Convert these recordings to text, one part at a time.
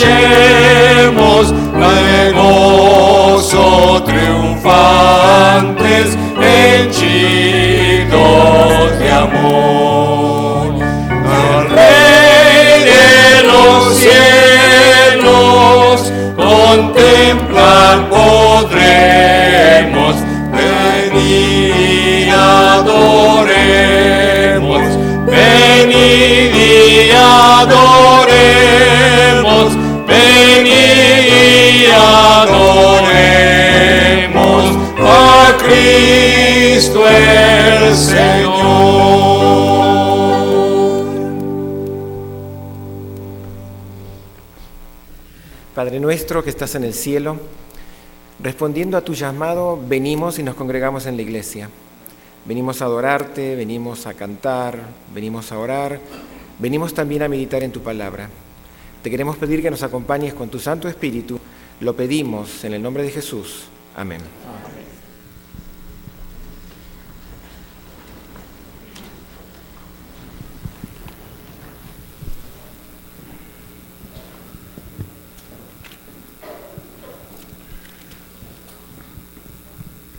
marchemos de gozo triunfantes, henchidos de amor. Al Rey de los cielos contemplar podremos, venid y adoremos, venid y adoremos, venid y adoremos a Cristo el Señor. Padre nuestro que estás en el cielo, respondiendo a tu llamado, venimos y nos congregamos en la iglesia. Venimos a adorarte, venimos a cantar, venimos a orar, venimos también a meditar en tu palabra. Te queremos pedir que nos acompañes con tu Santo Espíritu. Lo pedimos en el nombre de Jesús. Amén.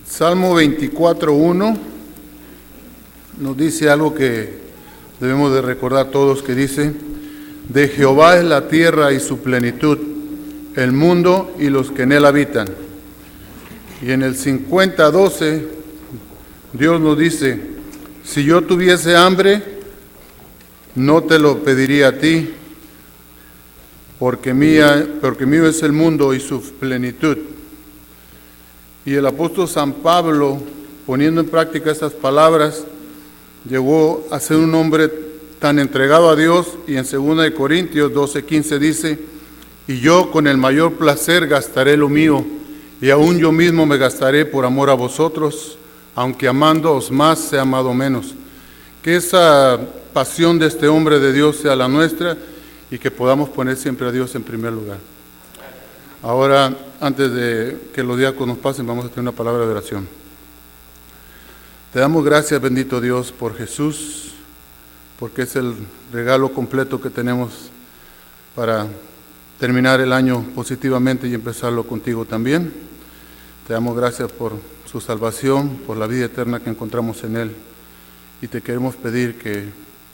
Salmo 24:1 nos dice algo que debemos de recordar todos, que dice: de Jehová es la tierra y su plenitud, el mundo y los que en él habitan. Y en el 50:12 Dios nos dice: si yo tuviese hambre, no te lo pediría a ti, porque mío es el mundo y su plenitud. Y el apóstol San Pablo, poniendo en práctica estas palabras, llegó a ser un hombre tan entregado a Dios, y en 2 Corintios 12:15 dice: y yo con el mayor placer gastaré lo mío, y aún yo mismo me gastaré por amor a vosotros, aunque amándoos más sea amado menos. Que esa pasión de este hombre de Dios sea la nuestra, y que podamos poner siempre a Dios en primer lugar. Ahora, antes de que los diáconos pasen, vamos a tener una palabra de oración. Te damos gracias, bendito Dios, por Jesús, porque es el regalo completo que tenemos para terminar el año positivamente y empezarlo contigo también. Te damos gracias por su salvación, por la vida eterna que encontramos en Él. Y te queremos pedir que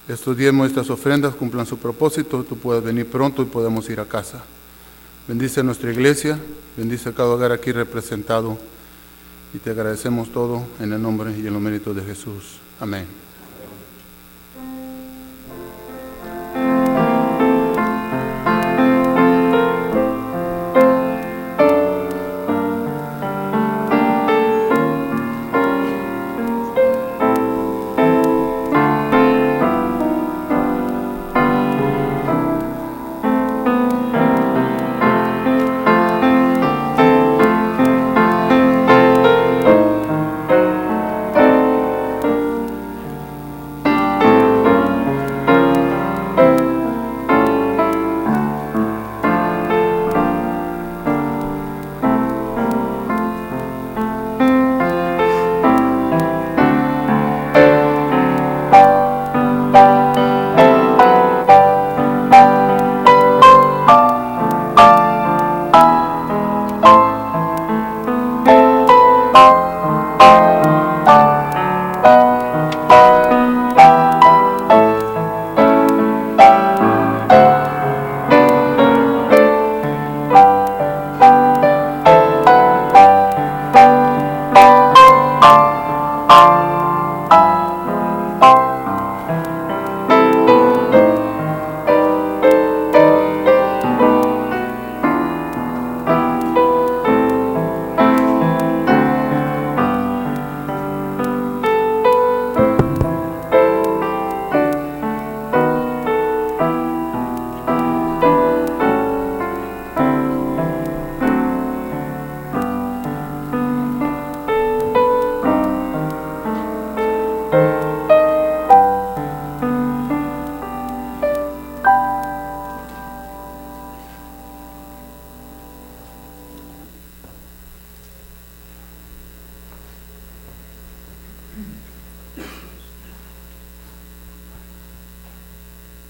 estos diezmos, estas ofrendas cumplan su propósito, tú puedas venir pronto y podamos ir a casa. Bendice a nuestra iglesia, bendice a cada hogar aquí representado, y te agradecemos todo en el nombre y en los méritos de Jesús. Amén.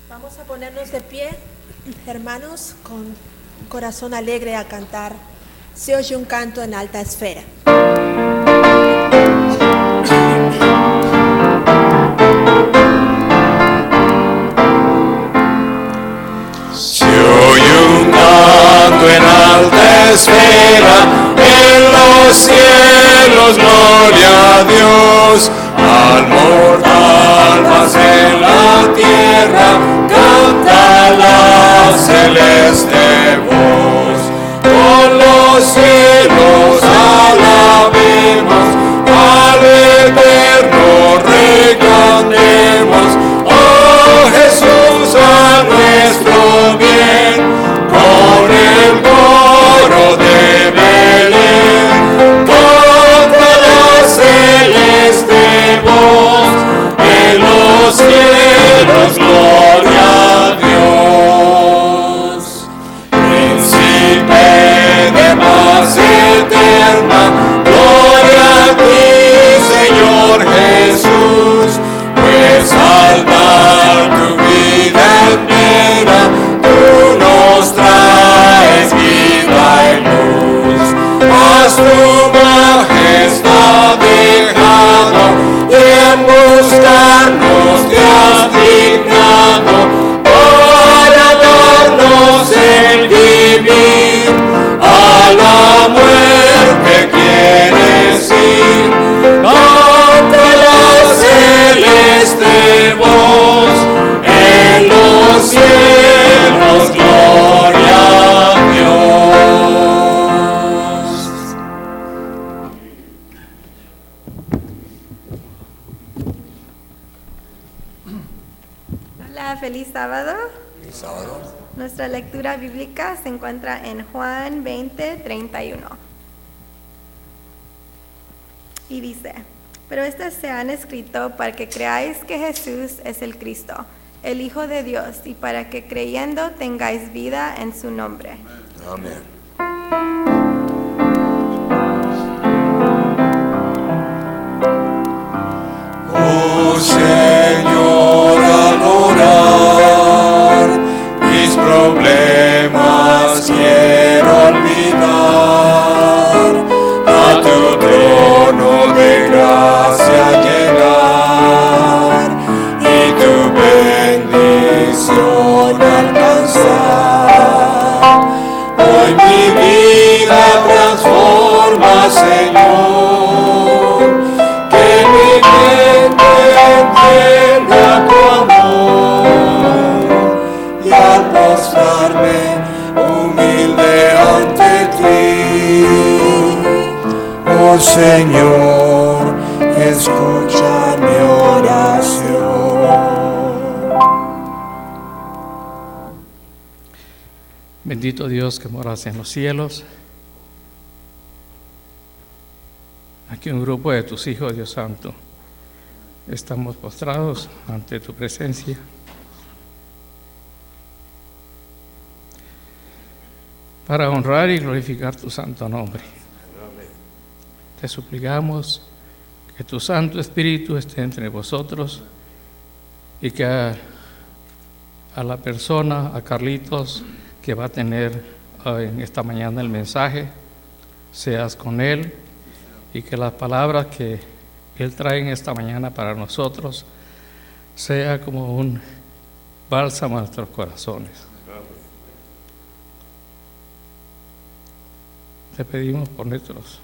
Vamos a ponernos de pie, hermanos, con corazón alegre a cantar. Se oye un canto en alta esfera. Se oye un canto en alta esfera, en los cielos, gloria a Dios, al mortal paz en la tierra, canta la celeste voz. Con los cielos alabemos, al eterno Rey cantemos, oh Jesús a nuestro bien, con el coro de Belén, canta la celeste voz, en los cielos gloria a Dios. Príncipe de paz eterna, gloria a ti, Señor Jesús, pues al dar tu vida entera, tú nos traes vida y luz. Has tu majestad dejado, y en buscarnos te has dignado, para darnos el vivir, a la muerte quieres ir. Canta la celeste voz, en los cielos gloria a Dios. Hola, feliz sábado. Feliz sábado. Nuestra lectura bíblica se encuentra en Juan 20:31. Y dice, pero estas se han escrito para que creáis que Jesús es el Cristo, el Hijo de Dios, y para que creyendo tengáis vida en su nombre. Amén. Oh Señor, al orar, mis problemas quiero olvidar, a tu trono de gracia llegar, y tu bendición alcanzar. Hoy mi vida transforma, Señor, que mi mente entienda tu amor, y al postrarme humilde ante ti, oh Señor, escucha mi oración. Bendito Dios que moras en los cielos. Aquí un grupo de tus hijos, Dios Santo, estamos postrados ante tu presencia. Para honrar y glorificar tu santo nombre. Te suplicamos que tu Santo Espíritu esté entre vosotros y que a la persona, a Carlitos, que va a tener en esta mañana el mensaje, seas con él y que las palabras que él trae en esta mañana para nosotros sea como un bálsamo a nuestros corazones. Te pedimos por nuestros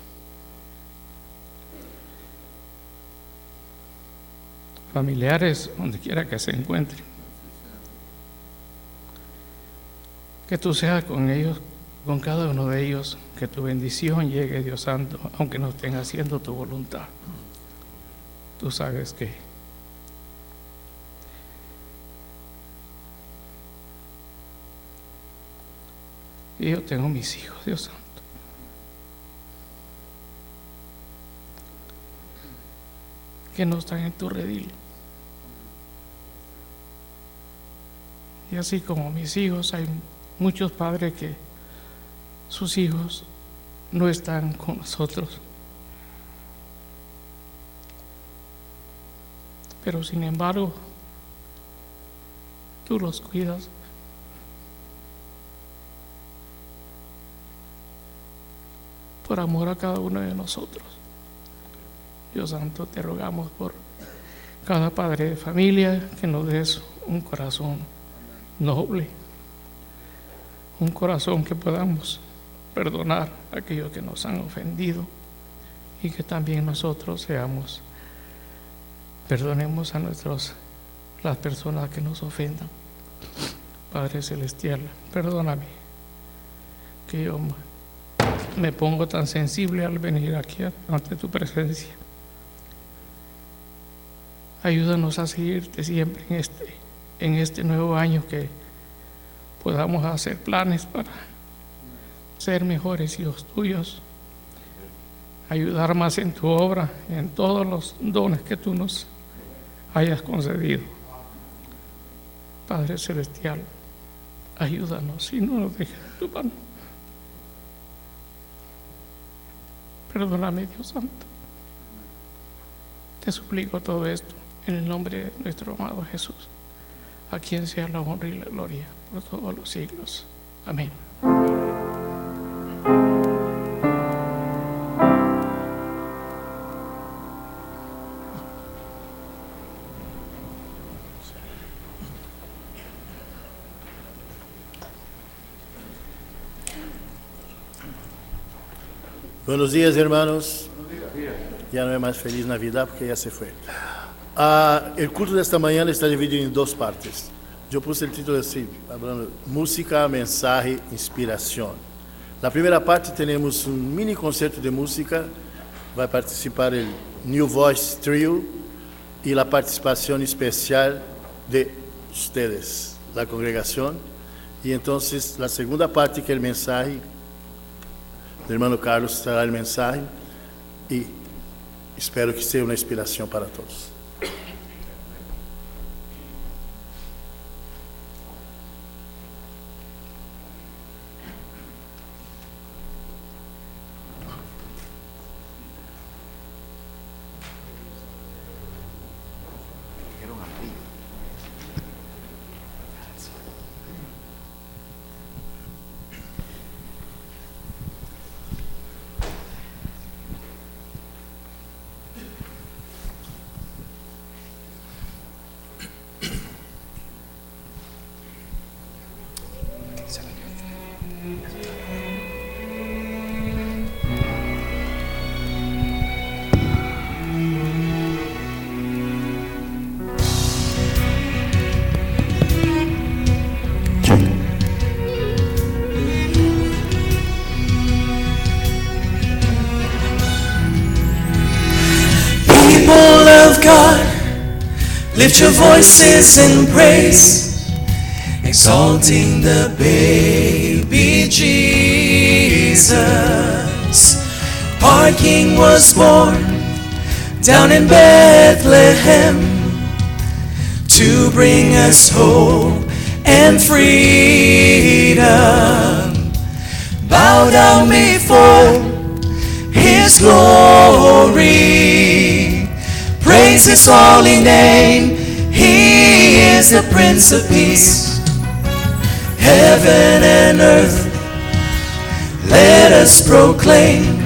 familiares, donde quiera que se encuentren, que tú seas con ellos, con cada uno de ellos, que tu bendición llegue, Dios Santo, aunque no estén haciendo tu voluntad. Tú sabes que yo tengo mis hijos, Dios Santo. Que no están en tu redil. Y así como mis hijos, hay muchos padres que sus hijos no están con nosotros. Pero sin embargo, tú los cuidas. Por amor a cada uno de nosotros. Dios Santo, te rogamos por cada padre de familia que nos des un corazón noble, un corazón que podamos perdonar a aquellos que nos han ofendido y que también nosotros perdonemos a las personas que nos ofendan. Padre Celestial, perdóname que yo me pongo tan sensible al venir aquí ante tu presencia. Ayúdanos a seguirte siempre en este nuevo año, que podamos hacer planes para ser mejores hijos tuyos, ayudar más en tu obra, en todos los dones que tú nos hayas concedido. Padre Celestial, ayúdanos y no nos dejes de tu mano. Perdóname, Dios Santo. Te suplico todo esto en el nombre de nuestro amado Jesús, a quien sea la honra y la gloria por todos los siglos. Amén. Buenos días, hermanos. Ya no es más feliz Navidad porque ya se fue. El culto de esta mañana está dividido en dos partes. Yo puse el título así, hablando música, mensaje, inspiración. La primera parte tenemos un mini concierto de música. Va a participar el New Voice Trio y la participación especial de ustedes, la congregación. Y entonces la segunda parte, que es el mensaje, el hermano Carlos traerá el mensaje y espero que sea una inspiración para todos. Lift your voices in praise, exalting the baby Jesus. Our King was born down in Bethlehem to bring us hope and freedom. Bow down before His glory, praise His holy name. He is the Prince of Peace. Heaven and earth, let us proclaim,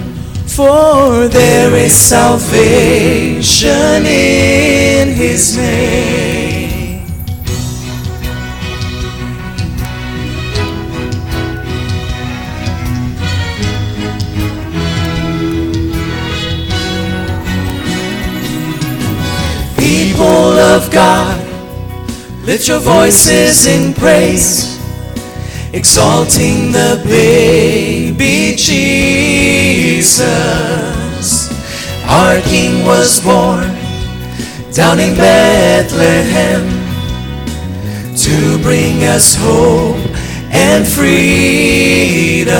for there is salvation in his name. People of God, lift your voices in praise, exalting the baby Jesus. Our King was born down in Bethlehem to bring us hope and freedom.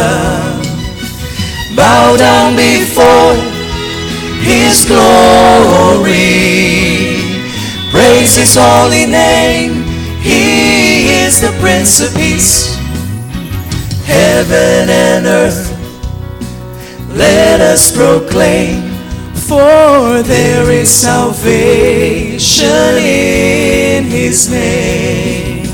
Bow down before his glory, praise his holy name. He is the Prince of Peace. Heaven and earth, let us proclaim, for there is salvation in his name.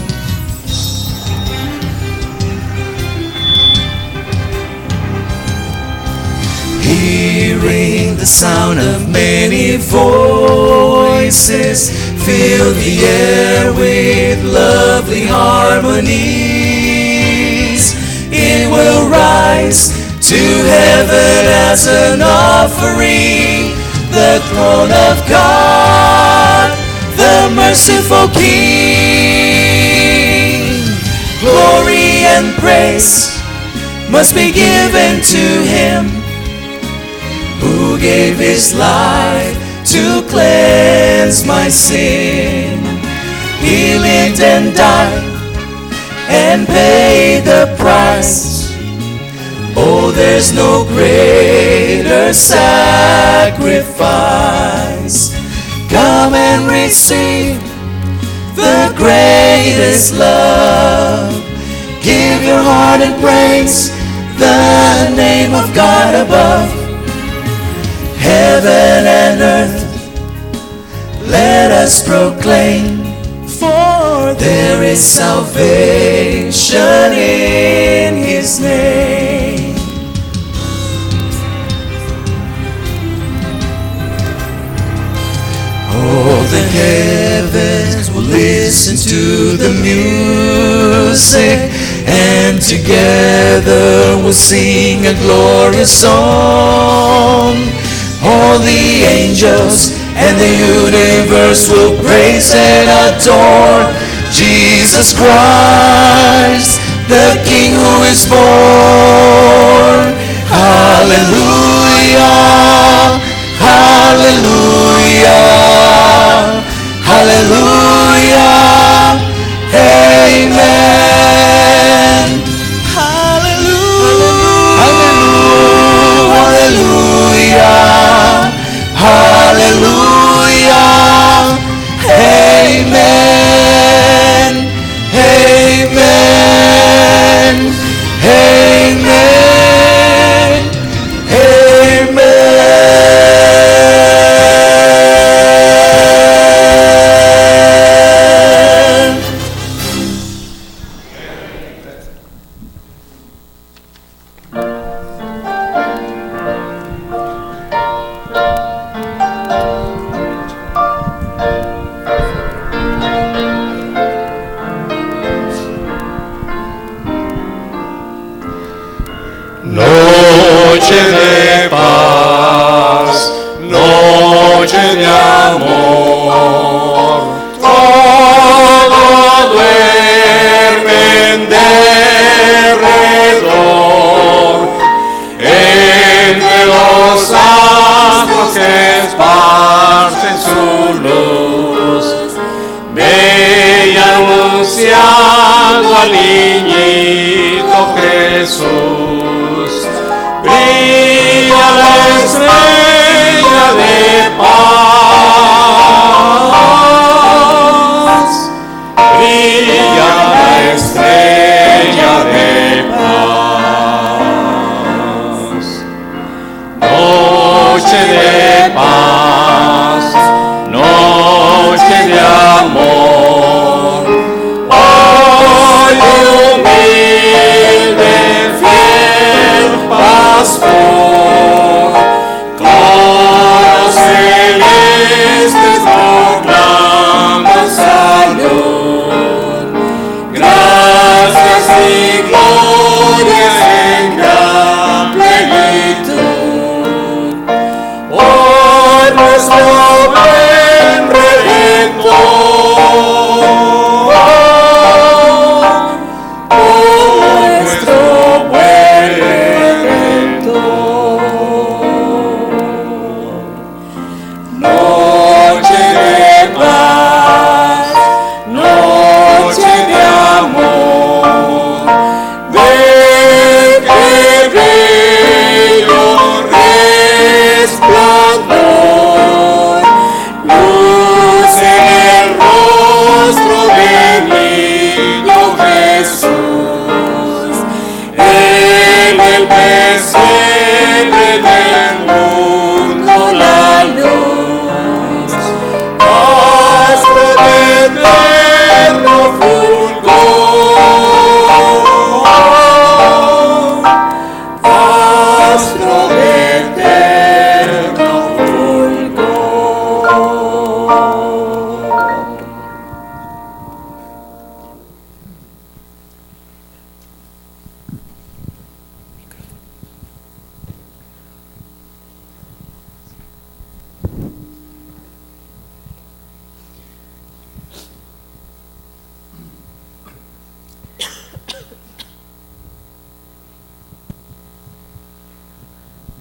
Hearing the sound of many voices, fill the air with lovely harmonies. It will rise to heaven as an offering, the throne of God, the merciful King. Glory and praise must be given to him who gave his life to cleanse my sin. He lived and died and paid the price. Oh, there's no greater sacrifice. Come and receive the greatest love. Give your heart and praise the name of God above. Heaven and earth, let us proclaim, for there is salvation in his name. Oh, the heavens will listen to the music, and together we'll sing a glorious song. All the angels and the universe will praise and adore Jesus Christ, the King who is born. Hallelujah, hallelujah, hallelujah, amen. Hallelujah, hallelujah, hallelujah, amen, amen, amen, amen. Noche de paz, noche de amor, todo duerme en derredor, entre los astros que esparcen su luz, bella anunciando al niñito Jesús. Brilla la estrella de paz, brilla la estrella de paz. Noche de paz, noche de amor,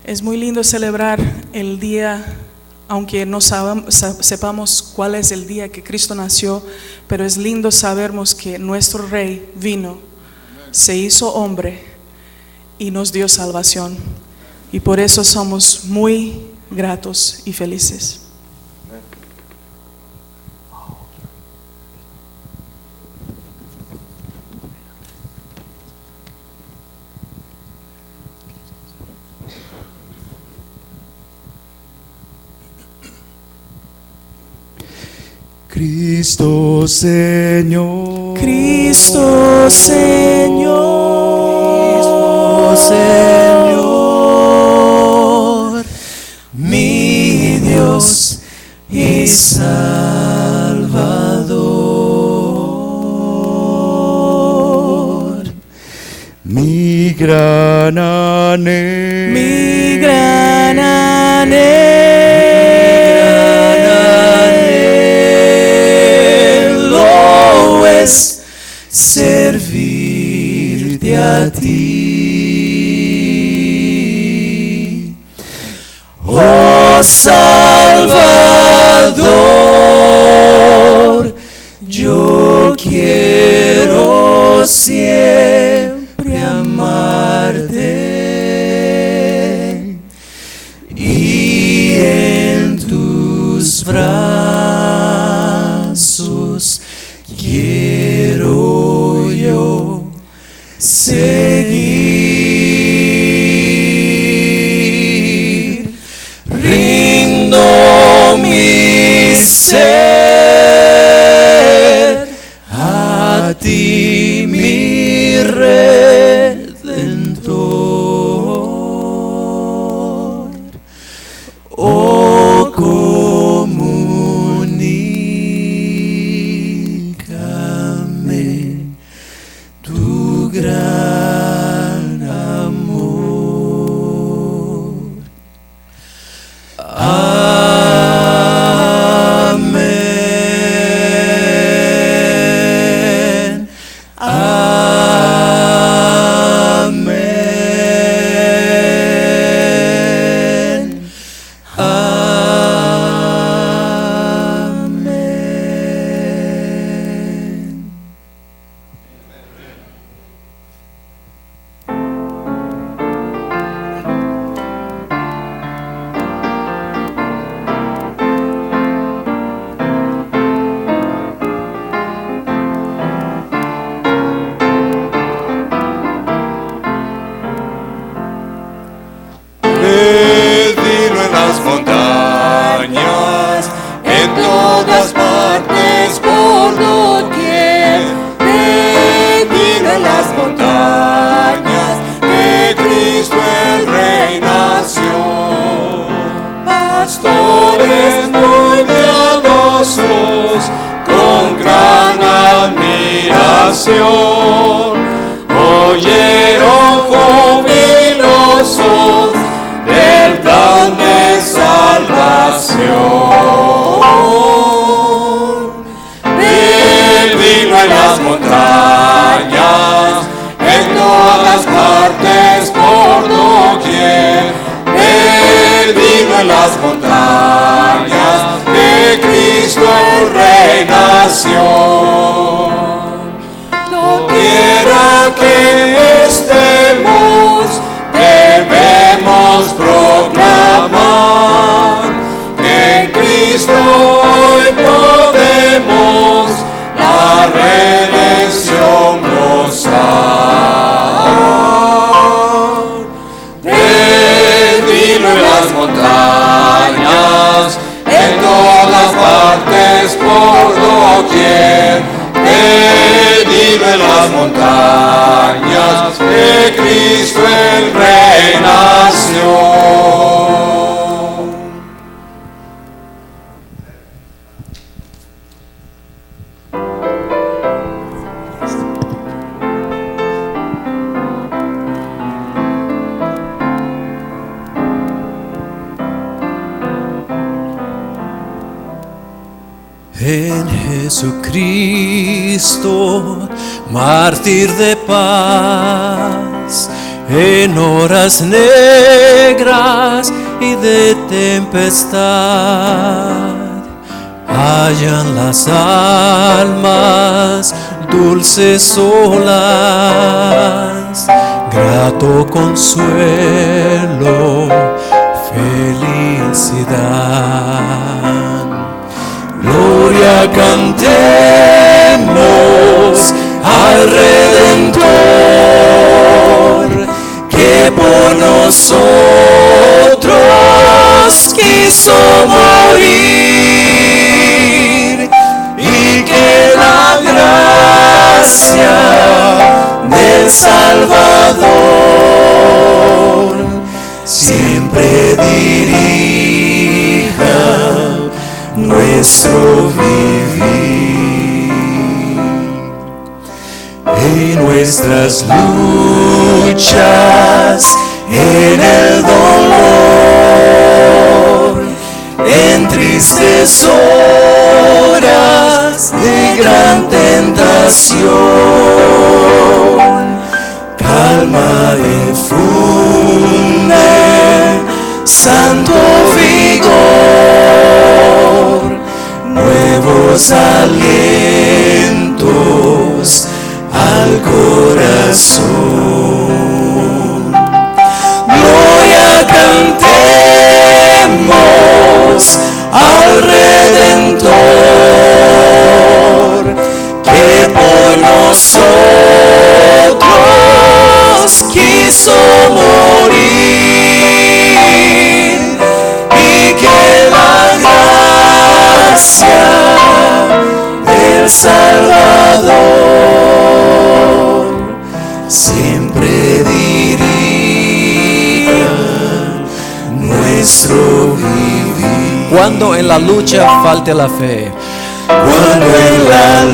Es muy lindo celebrar el día, aunque no sepamos cuál es el día que Cristo nació, pero es lindo sabermos que nuestro Rey vino, se hizo hombre y nos dio salvación. Y por eso somos muy gratos y felices. Cristo Señor, Cristo Señor, Señor, mi Dios y Salvador, mi gran anhelo, mi gran es servirte a ti, oh Salvador. Yo quiero siempre amarte y en tus brazos quiero yo seguir. Rindo mi ser a ti, mi Redentor. Oh, comunícame tu gran amor. Amén. Amén. Amén. Pedilo en las montañas, en todas partes, por doquier. Pedilo en las montañas, que Cristo el Rey nació. Pastores muy piadosos, con gran admiración, oyeron jubilosos del plan de salvación. Pedilo en las montañas, en todas partes, por doquier. Pedilo en las montañas, que Cristo el Rey nació. Doquiera que estemos, debemos proclamar que en Cristo hoy podemos la redención gozar. Pedilo en las montañas, en todas partes, por doquier. Pedilo en las montañas, que Cristo el Rey nació. En Jesucristo, mártir de paz, en horas negras y de tempestad. Hallan las almas dulces olas, grato consuelo, felicidad. Gloria cantemos al Redentor, que por nosotros quiso morir, y que la gracia del Salvador siempre dirija nuestro vivir. En nuestras luchas, en el dolor, en tristes horas de gran tentación, calma infunde santo vigor, nuevos alientos al corazón. Gloria cantemos al Redentor, que por nosotros quiso morir, y que la gracia del Salvador siempre dirija nuestro vivir. Cuando en la lucha falte la fe, cuando en la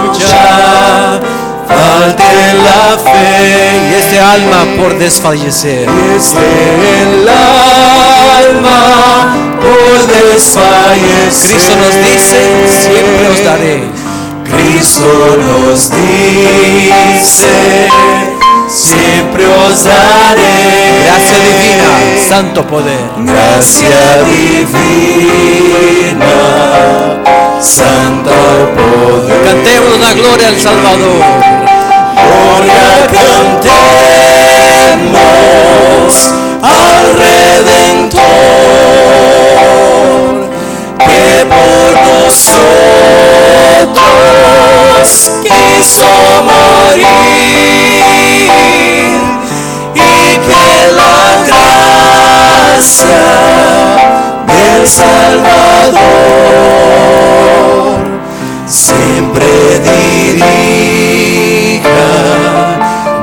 lucha falte la fe, y este alma por desfallecer, el alma por desfallecer, Cristo nos dice, siempre os daré. Cristo nos dice, siempre os daré. Gracia divina, santo poder. Gracia divina, santo poder. Cantemos la gloria al Salvador. Gloria cantemos al Redentor, que por nosotros quiso morir, y que la gracia del Salvador siempre dirija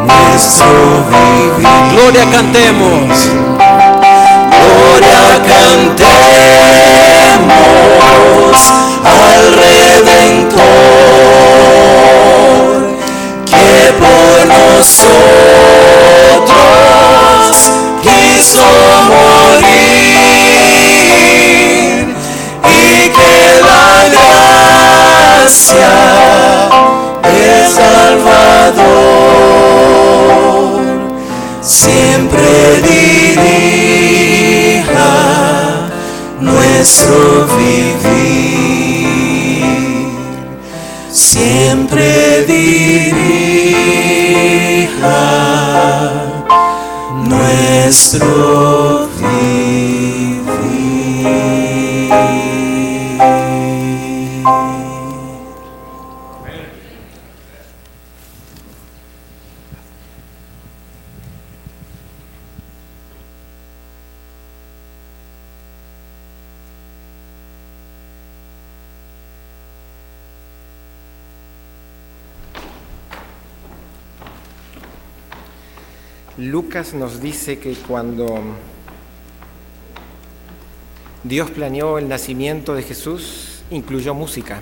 nuestro vivir. Gloria cantemos. Gloria cantemos al Redentor, que por nosotros quiso morir, y que la gracia del Salvador siempre dirija nuestro vivir, siempre dirija nuestro vivir. Lucas nos dice que cuando Dios planeó el nacimiento de Jesús, incluyó música.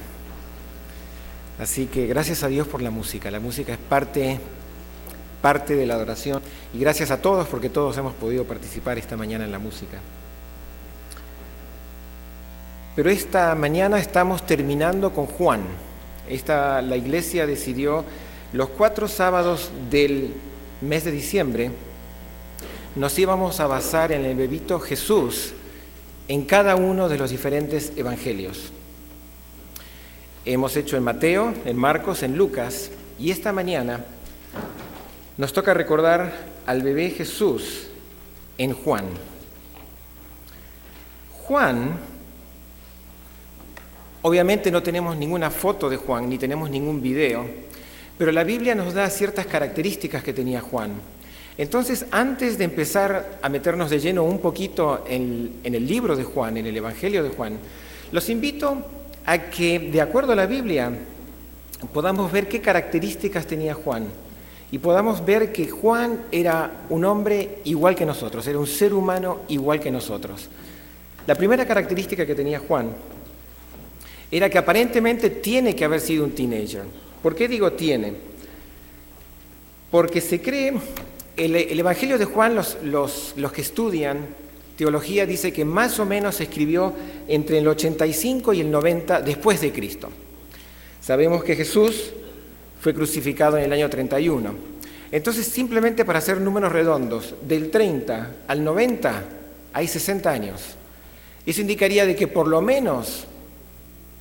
Así que gracias a Dios por la música. La música es parte de la adoración. Y gracias a todos, porque todos hemos podido participar esta mañana en la música. Pero esta mañana estamos terminando con Juan. La iglesia decidió los 4 sábados del mes de diciembre, nos íbamos a basar en el bebito Jesús en cada uno de los diferentes evangelios. Hemos hecho en Mateo, en Marcos, en Lucas, y esta mañana nos toca recordar al bebé Jesús en Juan. Juan, obviamente no tenemos ninguna foto de Juan, ni tenemos ningún video, pero la Biblia nos da ciertas características que tenía Juan. Entonces, antes de empezar a meternos de lleno un poquito en el libro de Juan, en el Evangelio de Juan, los invito a que, de acuerdo a la Biblia, podamos ver qué características tenía Juan y podamos ver que Juan era un hombre igual que nosotros, era un ser humano igual que nosotros. La primera característica que tenía Juan era que aparentemente tiene que haber sido un teenager. ¿Por qué digo tiene? Porque se cree, el Evangelio de Juan, los que estudian teología, dice que más o menos se escribió entre el 85 y el 90 después de Cristo. Sabemos que Jesús fue crucificado en el año 31. Entonces, simplemente para hacer números redondos, del 30 al 90 hay 60 años. Eso indicaría de que por lo menos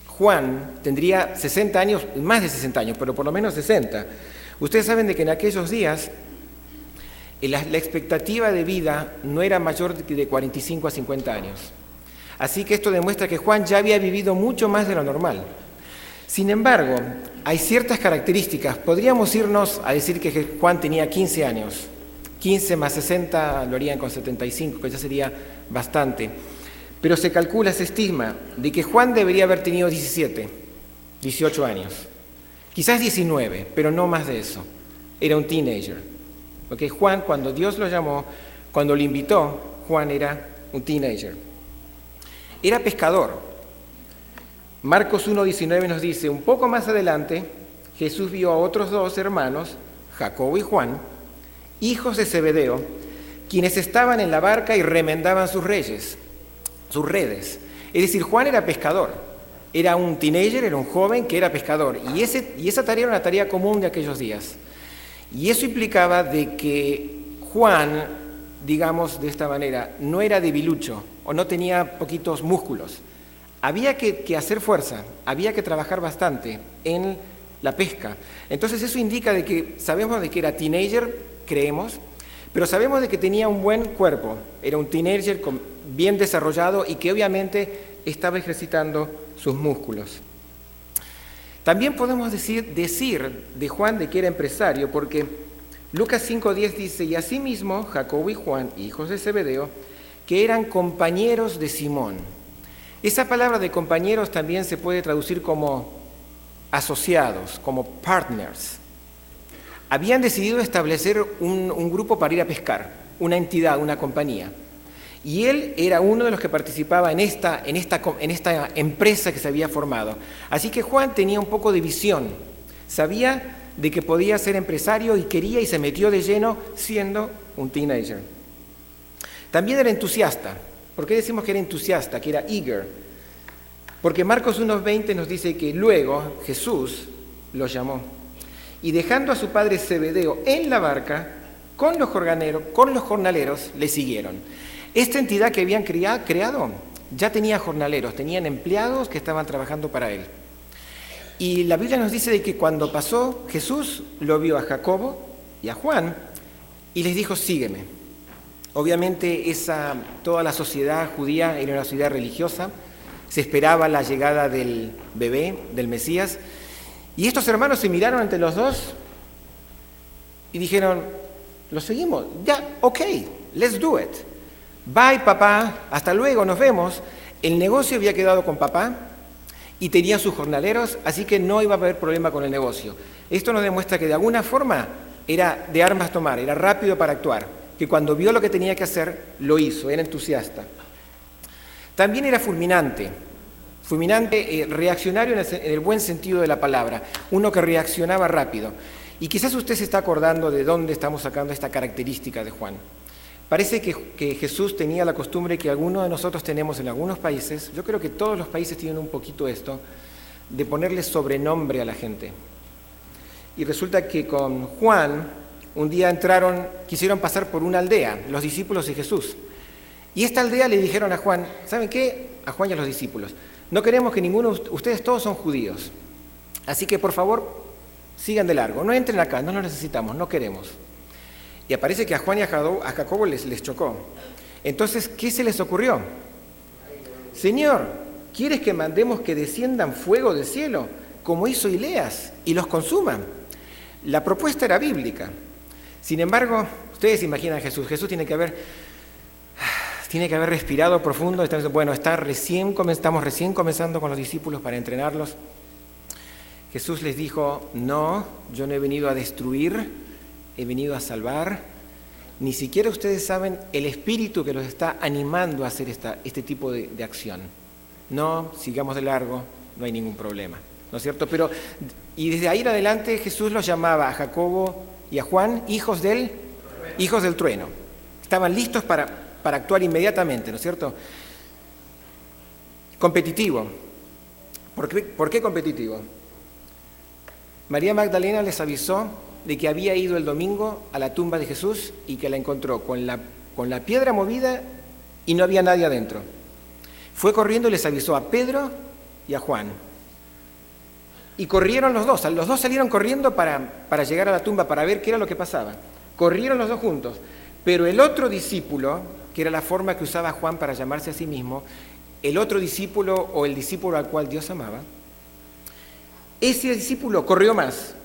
Juan tendría 60 años, más de 60 años, pero por lo menos 60. Ustedes saben de que en aquellos días la expectativa de vida no era mayor de 45 a 50 años. Así que esto demuestra que Juan ya había vivido mucho más de lo normal. Sin embargo, hay ciertas características. Podríamos irnos a decir que Juan tenía 15 años. 15 más 60 lo harían con 75, que ya sería bastante. Pero se calcula, se estima, de que Juan debería haber tenido 17, 18 años. Quizás 19, pero no más de eso. Era un teenager. Porque Juan, cuando Dios lo llamó, cuando lo invitó, Juan era un teenager. Era pescador. Marcos 1:19 nos dice, un poco más adelante, Jesús vio a otros dos hermanos, Jacobo y Juan, hijos de Zebedeo, quienes estaban en la barca y remendaban sus redes. Es decir, Juan era pescador. Era un teenager, era un joven que era pescador. Y esa tarea era una tarea común de aquellos días. Y eso implicaba de que Juan, digamos de esta manera, no era debilucho o no tenía poquitos músculos. Había que hacer fuerza, había que trabajar bastante en la pesca. Entonces eso indica de que sabemos de que era teenager, creemos, pero sabemos de que tenía un buen cuerpo. Era un teenager bien desarrollado y que obviamente estaba ejercitando sus músculos. También podemos decir de Juan de que era empresario, porque Lucas 5:10 dice, y asimismo Jacobo y Juan, hijos de Zebedeo, que eran compañeros de Simón. Esa palabra de compañeros también se puede traducir como asociados, como partners. Habían decidido establecer un grupo para ir a pescar, una entidad, una compañía. Y él era uno de los que participaba en esta empresa que se había formado. Así que Juan tenía un poco de visión. Sabía de que podía ser empresario y quería y se metió de lleno siendo un teenager. También era entusiasta. ¿Por qué decimos que era entusiasta, que era eager? Porque Marcos 1:20 nos dice que luego Jesús los llamó. Y dejando a su padre Zebedeo en la barca, con los jornaleros le siguieron. Esta entidad que habían creado ya tenía jornaleros, tenían empleados que estaban trabajando para él. Y la Biblia nos dice de que cuando pasó, Jesús lo vio a Jacobo y a Juan y les dijo, sígueme. Obviamente toda la sociedad judía era una sociedad religiosa, se esperaba la llegada del bebé, del Mesías, y estos hermanos se miraron entre los dos y dijeron, ¿lo seguimos? Ya, ok, let's do it. Bye, papá, hasta luego, nos vemos. El negocio había quedado con papá y tenía sus jornaleros, así que no iba a haber problema con el negocio. Esto nos demuestra que de alguna forma era de armas tomar, era rápido para actuar, que cuando vio lo que tenía que hacer, lo hizo, era entusiasta. También era fulminante, reaccionario en el buen sentido de la palabra, uno que reaccionaba rápido. Y quizás usted se está acordando de dónde estamos sacando esta característica de Juan. Parece que Jesús tenía la costumbre que algunos de nosotros tenemos en algunos países, yo creo que todos los países tienen un poquito esto, de ponerle sobrenombre a la gente. Y resulta que con Juan un día quisieron pasar por una aldea, los discípulos y Jesús. Y esta aldea le dijeron a Juan, ¿saben qué? A Juan y a los discípulos, no queremos que ustedes todos son judíos, así que por favor sigan de largo, no entren acá, no los necesitamos, no queremos. Y aparece que a Juan y a Jacobo les chocó. Entonces, ¿qué se les ocurrió? Señor, ¿quieres que mandemos que desciendan fuego del cielo, como hizo Elías, y los consuman? La propuesta era bíblica. Sin embargo, ustedes imaginan a Jesús. Jesús tiene que haber respirado profundo. Bueno, estamos recién comenzando con los discípulos para entrenarlos. Jesús les dijo, no, yo no he venido a destruir, he venido a salvar. Ni siquiera ustedes saben el espíritu que los está animando a hacer este tipo de acción. No, sigamos de largo, no hay ningún problema, ¿no es cierto? Y desde ahí en adelante Jesús los llamaba a Jacobo y a Juan hijos del trueno. Estaban listos para actuar inmediatamente, ¿no es cierto? Competitivo. ¿Por qué competitivo? María Magdalena les avisó de que había ido el domingo a la tumba de Jesús y que la encontró con la piedra movida y no había nadie adentro. Fue corriendo y les avisó a Pedro y a Juan. Y corrieron los dos salieron corriendo para llegar a la tumba, para ver qué era lo que pasaba. Corrieron los dos juntos, pero el otro discípulo, que era la forma que usaba Juan para llamarse a sí mismo, el otro discípulo o el discípulo al cual Dios amaba, ese discípulo corrió más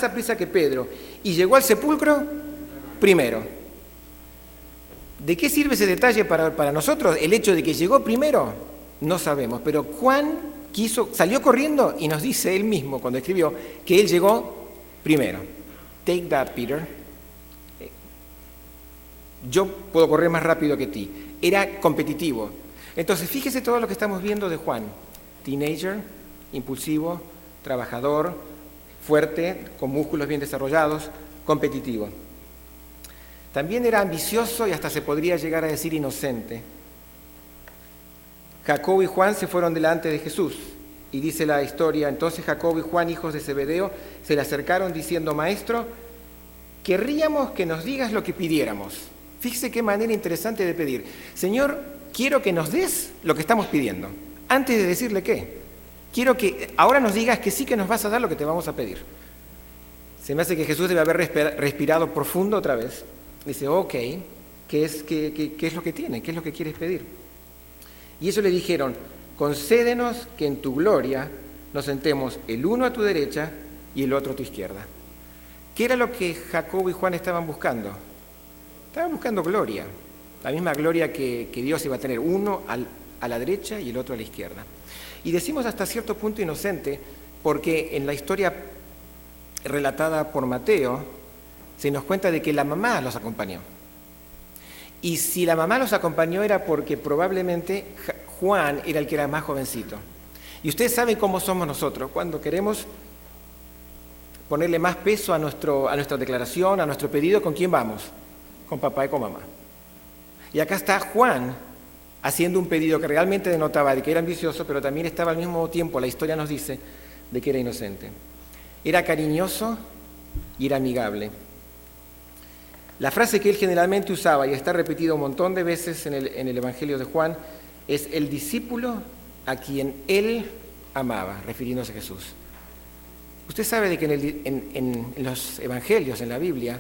a prisa que Pedro, y llegó al sepulcro primero. ¿De qué sirve ese detalle para nosotros? El hecho de que llegó primero, no sabemos, pero Juan salió corriendo y nos dice él mismo cuando escribió que él llegó primero. Take that, Peter. Yo puedo correr más rápido que ti. Era competitivo. Entonces, fíjese todo lo que estamos viendo de Juan. Teenager, impulsivo, trabajador, fuerte, con músculos bien desarrollados, competitivo. También era ambicioso y hasta se podría llegar a decir inocente. Jacobo y Juan se fueron delante de Jesús y dice la historia, entonces Jacobo y Juan, hijos de Zebedeo, se le acercaron diciendo, Maestro, querríamos que nos digas lo que pidiéramos. Fíjese qué manera interesante de pedir. Señor, quiero que nos des lo que estamos pidiendo, antes de decirle qué. Quiero que ahora nos digas que sí que nos vas a dar lo que te vamos a pedir. Se me hace que Jesús debe haber respirado profundo otra vez. Dice, ok, ¿qué es lo que tiene? ¿Qué es lo que quieres pedir? Y ellos le dijeron, concédenos que en tu gloria nos sentemos el uno a tu derecha y el otro a tu izquierda. ¿Qué era lo que Jacobo y Juan estaban buscando? Estaban buscando gloria, la misma gloria que Dios iba a tener, uno a la derecha y el otro a la izquierda. Y decimos hasta cierto punto inocente, porque en la historia relatada por Mateo, se nos cuenta de que la mamá los acompañó. Y si la mamá los acompañó era porque probablemente Juan era el que era más jovencito. Y ustedes saben cómo somos nosotros, cuando queremos ponerle más peso a nuestra declaración, a nuestro pedido, ¿con quién vamos? Con papá y con mamá. Y acá está Juan haciendo un pedido que realmente denotaba de que era ambicioso, pero también estaba al mismo tiempo, la historia nos dice, de que era inocente. Era cariñoso y era amigable. La frase que él generalmente usaba, y está repetida un montón de veces en el Evangelio de Juan, es el discípulo a quien él amaba, refiriéndose a Jesús. Usted sabe de que en los Evangelios, en la Biblia,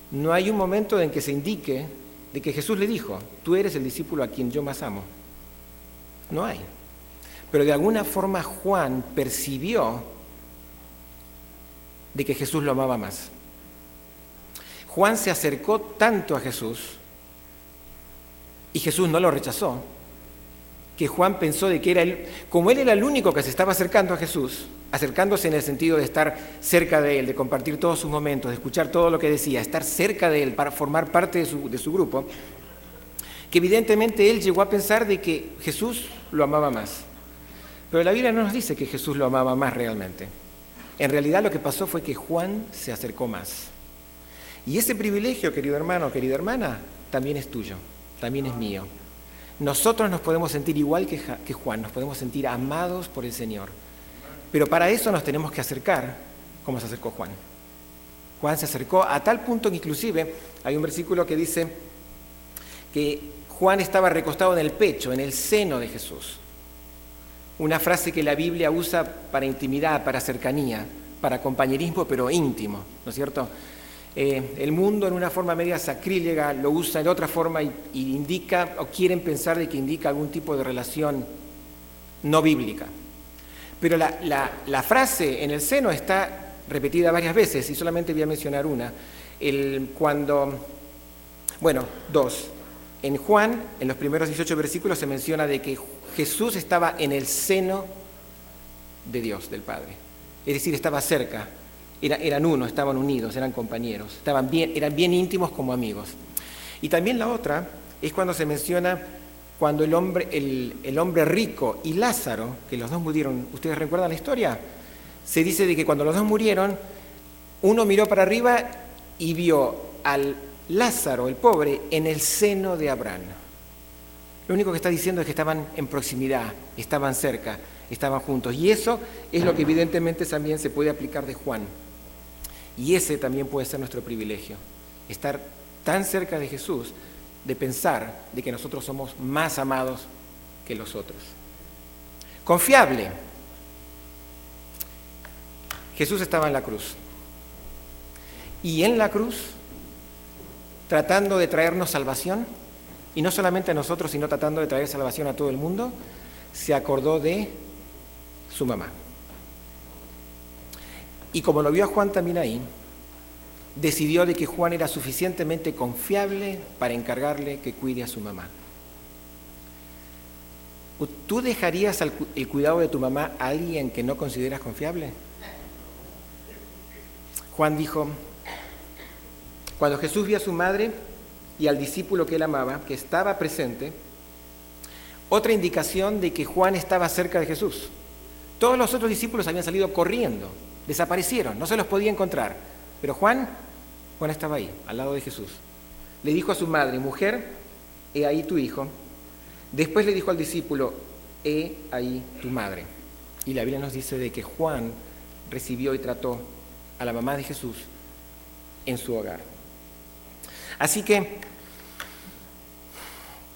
no hay un momento en que se indique de que Jesús le dijo, tú eres el discípulo a quien yo más amo. No hay. Pero de alguna forma Juan percibió de que Jesús lo amaba más. Juan se acercó tanto a Jesús y Jesús no lo rechazó, que Juan pensó de que como él era el único que se estaba acercando a Jesús, acercándose en el sentido de estar cerca de él, de compartir todos sus momentos, de escuchar todo lo que decía, estar cerca de él para formar parte de su grupo, que evidentemente él llegó a pensar de que Jesús lo amaba más. Pero la Biblia no nos dice que Jesús lo amaba más realmente. En realidad lo que pasó fue que Juan se acercó más. Y ese privilegio, querido hermano, querida hermana, también es tuyo, también es mío. Nosotros nos podemos sentir igual que Juan, nos podemos sentir amados por el Señor. Pero para eso nos tenemos que acercar como se acercó Juan. Juan se acercó a tal punto que inclusive hay un versículo que dice que Juan estaba recostado en el pecho, en el seno de Jesús. Una frase que la Biblia usa para intimidad, para cercanía, para compañerismo, pero íntimo, ¿no es cierto? El mundo en una forma media sacrílega lo usa de otra forma y indica, o quieren pensar de que indica algún tipo de relación no bíblica. Pero la frase en el seno está repetida varias veces y solamente voy a mencionar una. Dos. En Juan, en los primeros 18 versículos, se menciona de que Jesús estaba en el seno de Dios, del Padre. Es decir, estaba cerca, eran uno, estaban unidos, eran compañeros, eran bien íntimos como amigos. Y también la otra es cuando se menciona cuando el hombre rico y Lázaro, que los dos murieron, ¿ustedes recuerdan la historia? Se dice de que cuando los dos murieron, uno miró para arriba y vio al Lázaro, el pobre, en el seno de Abraham. Lo único que está diciendo es que estaban en proximidad, estaban cerca, estaban juntos. Y eso es lo que evidentemente también se puede aplicar de Juan. Y ese también puede ser nuestro privilegio, estar tan cerca de Jesús, de pensar de que nosotros somos más amados que los otros. Confiable. Jesús estaba en la cruz. Y en la cruz, tratando de traernos salvación, y no solamente a nosotros, sino tratando de traer salvación a todo el mundo, se acordó de su mamá. Y como lo vio a Juan también ahí, decidió de que Juan era suficientemente confiable para encargarle que cuide a su mamá. ¿Tú dejarías el cuidado de tu mamá a alguien que no consideras confiable? Juan dijo, cuando Jesús vio a su madre y al discípulo que él amaba, que estaba presente, otra indicación de que Juan estaba cerca de Jesús. Todos los otros discípulos habían salido corriendo, desaparecieron, no se los podía encontrar. Pero Juan estaba ahí, al lado de Jesús. Le dijo a su madre, mujer, he ahí tu hijo. Después le dijo al discípulo, he ahí tu madre. Y la Biblia nos dice de que Juan recibió y trató a la mamá de Jesús en su hogar. Así que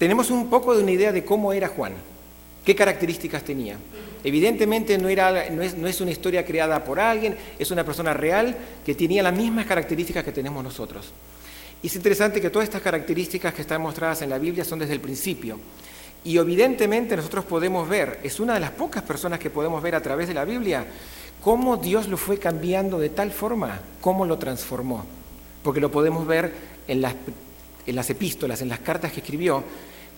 tenemos un poco de una idea de cómo era Juan, qué características tenía. Evidentemente no es una historia creada por alguien, es una persona real que tenía las mismas características que tenemos nosotros. Y es interesante que todas estas características que están mostradas en la Biblia son desde el principio. Y evidentemente nosotros podemos ver, es una de las pocas personas que podemos ver a través de la Biblia, cómo Dios lo fue cambiando de tal forma, cómo lo transformó. Porque lo podemos ver en las epístolas, en las cartas que escribió,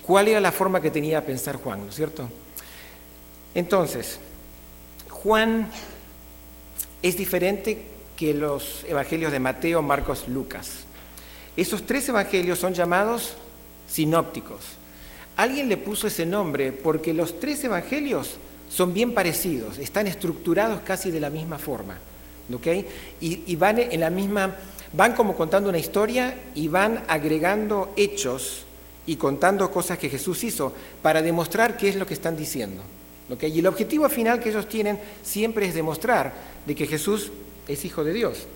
cuál era la forma que tenía de pensar Juan, ¿no es cierto? Entonces, Juan es diferente que los evangelios de Mateo, Marcos, Lucas. Esos tres evangelios son llamados sinópticos. Alguien le puso ese nombre porque los tres evangelios son bien parecidos, están estructurados casi de la misma forma, ¿ok? Y van en la misma, van como contando una historia y van agregando hechos y contando cosas que Jesús hizo para demostrar qué es lo que están diciendo. ¿Okay? Y el objetivo final que ellos tienen siempre es demostrar de que Jesús es Hijo de Dios.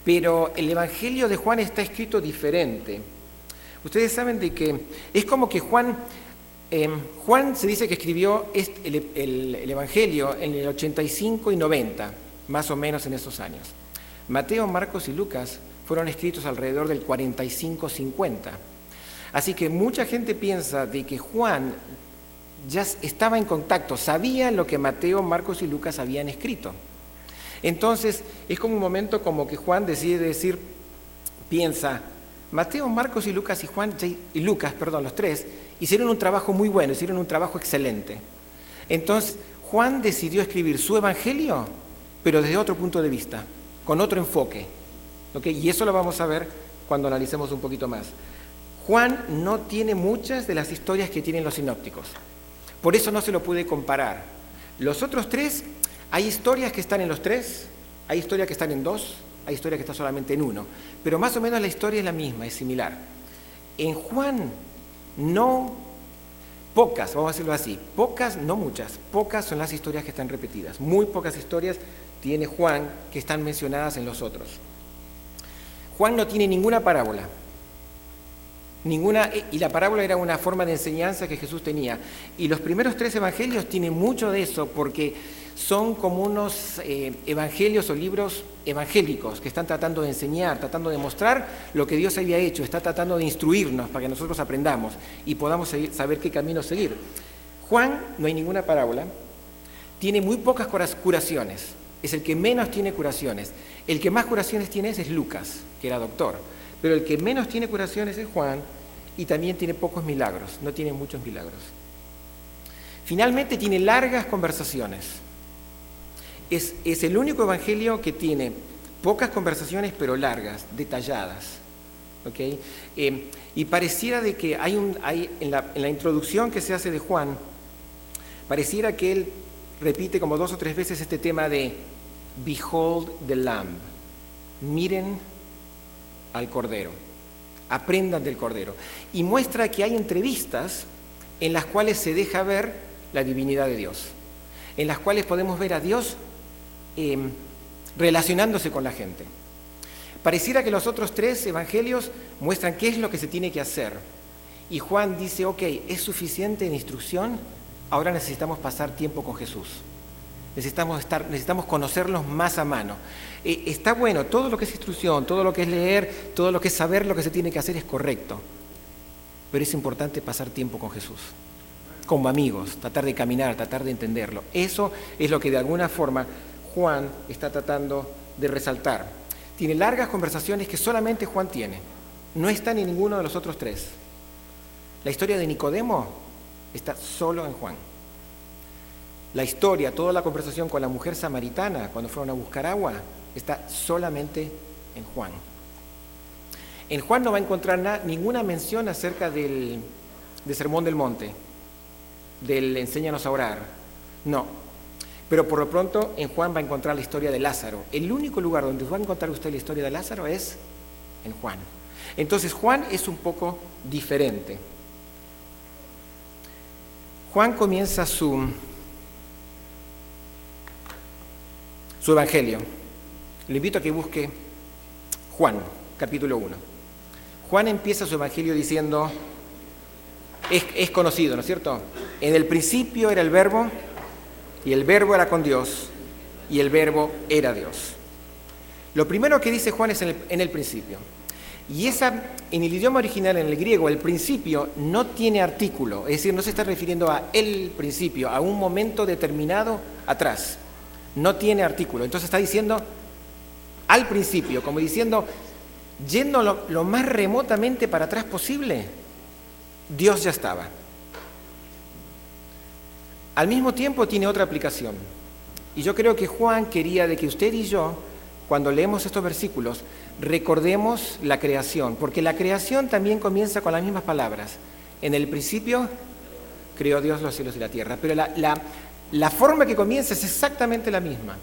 Pero el Evangelio de Juan está escrito diferente. Ustedes saben de que es como que Juan se dice que escribió el Evangelio en el 85 y 90, más o menos en esos años. Mateo, Marcos y Lucas fueron escritos alrededor del 45-50. Así que mucha gente piensa de que Juan ya estaba en contacto, sabía lo que Mateo, Marcos y Lucas habían escrito. Entonces, es como un momento como que Juan decide piensa, Mateo, Marcos y Lucas los tres, hicieron un trabajo muy bueno, hicieron un trabajo excelente. Entonces, Juan decidió escribir su evangelio, pero desde otro punto de vista, con otro enfoque. ¿Okay? Y eso lo vamos a ver cuando analicemos un poquito más. Juan no tiene muchas de las historias que tienen los sinópticos. Por eso no se lo puede comparar. Los otros tres, hay historias que están en los tres, hay historias que están en dos, hay historias que están solamente en uno. Pero más o menos la historia es la misma, es similar. En Juan, pocas, vamos a decirlo así, pocas, no muchas, pocas son las historias que están repetidas. Muy pocas historias tiene Juan que están mencionadas en los otros. Juan no tiene ninguna parábola. Y la parábola era una forma de enseñanza que Jesús tenía. Y los primeros 3 evangelios tienen mucho de eso, porque son como unos evangelios o libros evangélicos que están tratando de enseñar, tratando de mostrar lo que Dios había hecho, está tratando de instruirnos para que nosotros aprendamos y podamos saber qué camino seguir. Juan, no hay ninguna parábola, tiene muy pocas curaciones, es el que menos tiene curaciones. El que más curaciones tiene es Lucas, que era doctor, pero el que menos tiene curaciones es Juan, y también tiene pocos milagros, no tiene muchos milagros. Finalmente tiene largas conversaciones. Es el único evangelio que tiene pocas conversaciones, pero largas, detalladas. ¿Okay? Y pareciera de que en la introducción que se hace de Juan, pareciera que él repite como 2 o 3 veces este tema de Behold the Lamb. Miren al Cordero, aprendan del Cordero. Y muestra que hay entrevistas en las cuales se deja ver la divinidad de Dios, en las cuales podemos ver a Dios relacionándose con la gente. Pareciera que los otros 3 evangelios muestran qué es lo que se tiene que hacer. Y Juan dice, ok, es suficiente en instrucción, ahora necesitamos pasar tiempo con Jesús. Necesitamos conocerlos más a mano. Está bueno, todo lo que es instrucción, todo lo que es leer, todo lo que es saber lo que se tiene que hacer es correcto. Pero es importante pasar tiempo con Jesús, como amigos, tratar de caminar, tratar de entenderlo. Eso es lo que de alguna forma Juan está tratando de resaltar. Tiene largas conversaciones que solamente Juan tiene. No están en ninguno de los otros 3. La historia de Nicodemo está solo en Juan. La historia, toda la conversación con la mujer samaritana cuando fueron a buscar agua, está solamente en Juan. En Juan no va a encontrar ninguna mención acerca del Sermón del Monte, del Enséñanos a orar. No. Pero por lo pronto en Juan va a encontrar la historia de Lázaro. El único lugar donde va a encontrar usted la historia de Lázaro es en Juan. Entonces Juan es un poco diferente. Juan comienza su evangelio. Le invito a que busque Juan, capítulo 1. Juan empieza su evangelio diciendo, es conocido, ¿no es cierto? En el principio era el Verbo, y el Verbo era con Dios, y el Verbo era Dios. Lo primero que dice Juan es en el principio. Y en el idioma original, en el griego, el principio no tiene artículo, es decir, no se está refiriendo a el principio, a un momento determinado atrás. No tiene artículo. Entonces está diciendo al principio, como diciendo, yendo lo más remotamente para atrás posible, Dios ya estaba. Al mismo tiempo tiene otra aplicación. Y yo creo que Juan quería de que usted y yo, cuando leemos estos versículos, recordemos la creación, porque la creación también comienza con las mismas palabras. En el principio creó Dios los cielos y la tierra, pero la forma que comienza es exactamente la misma.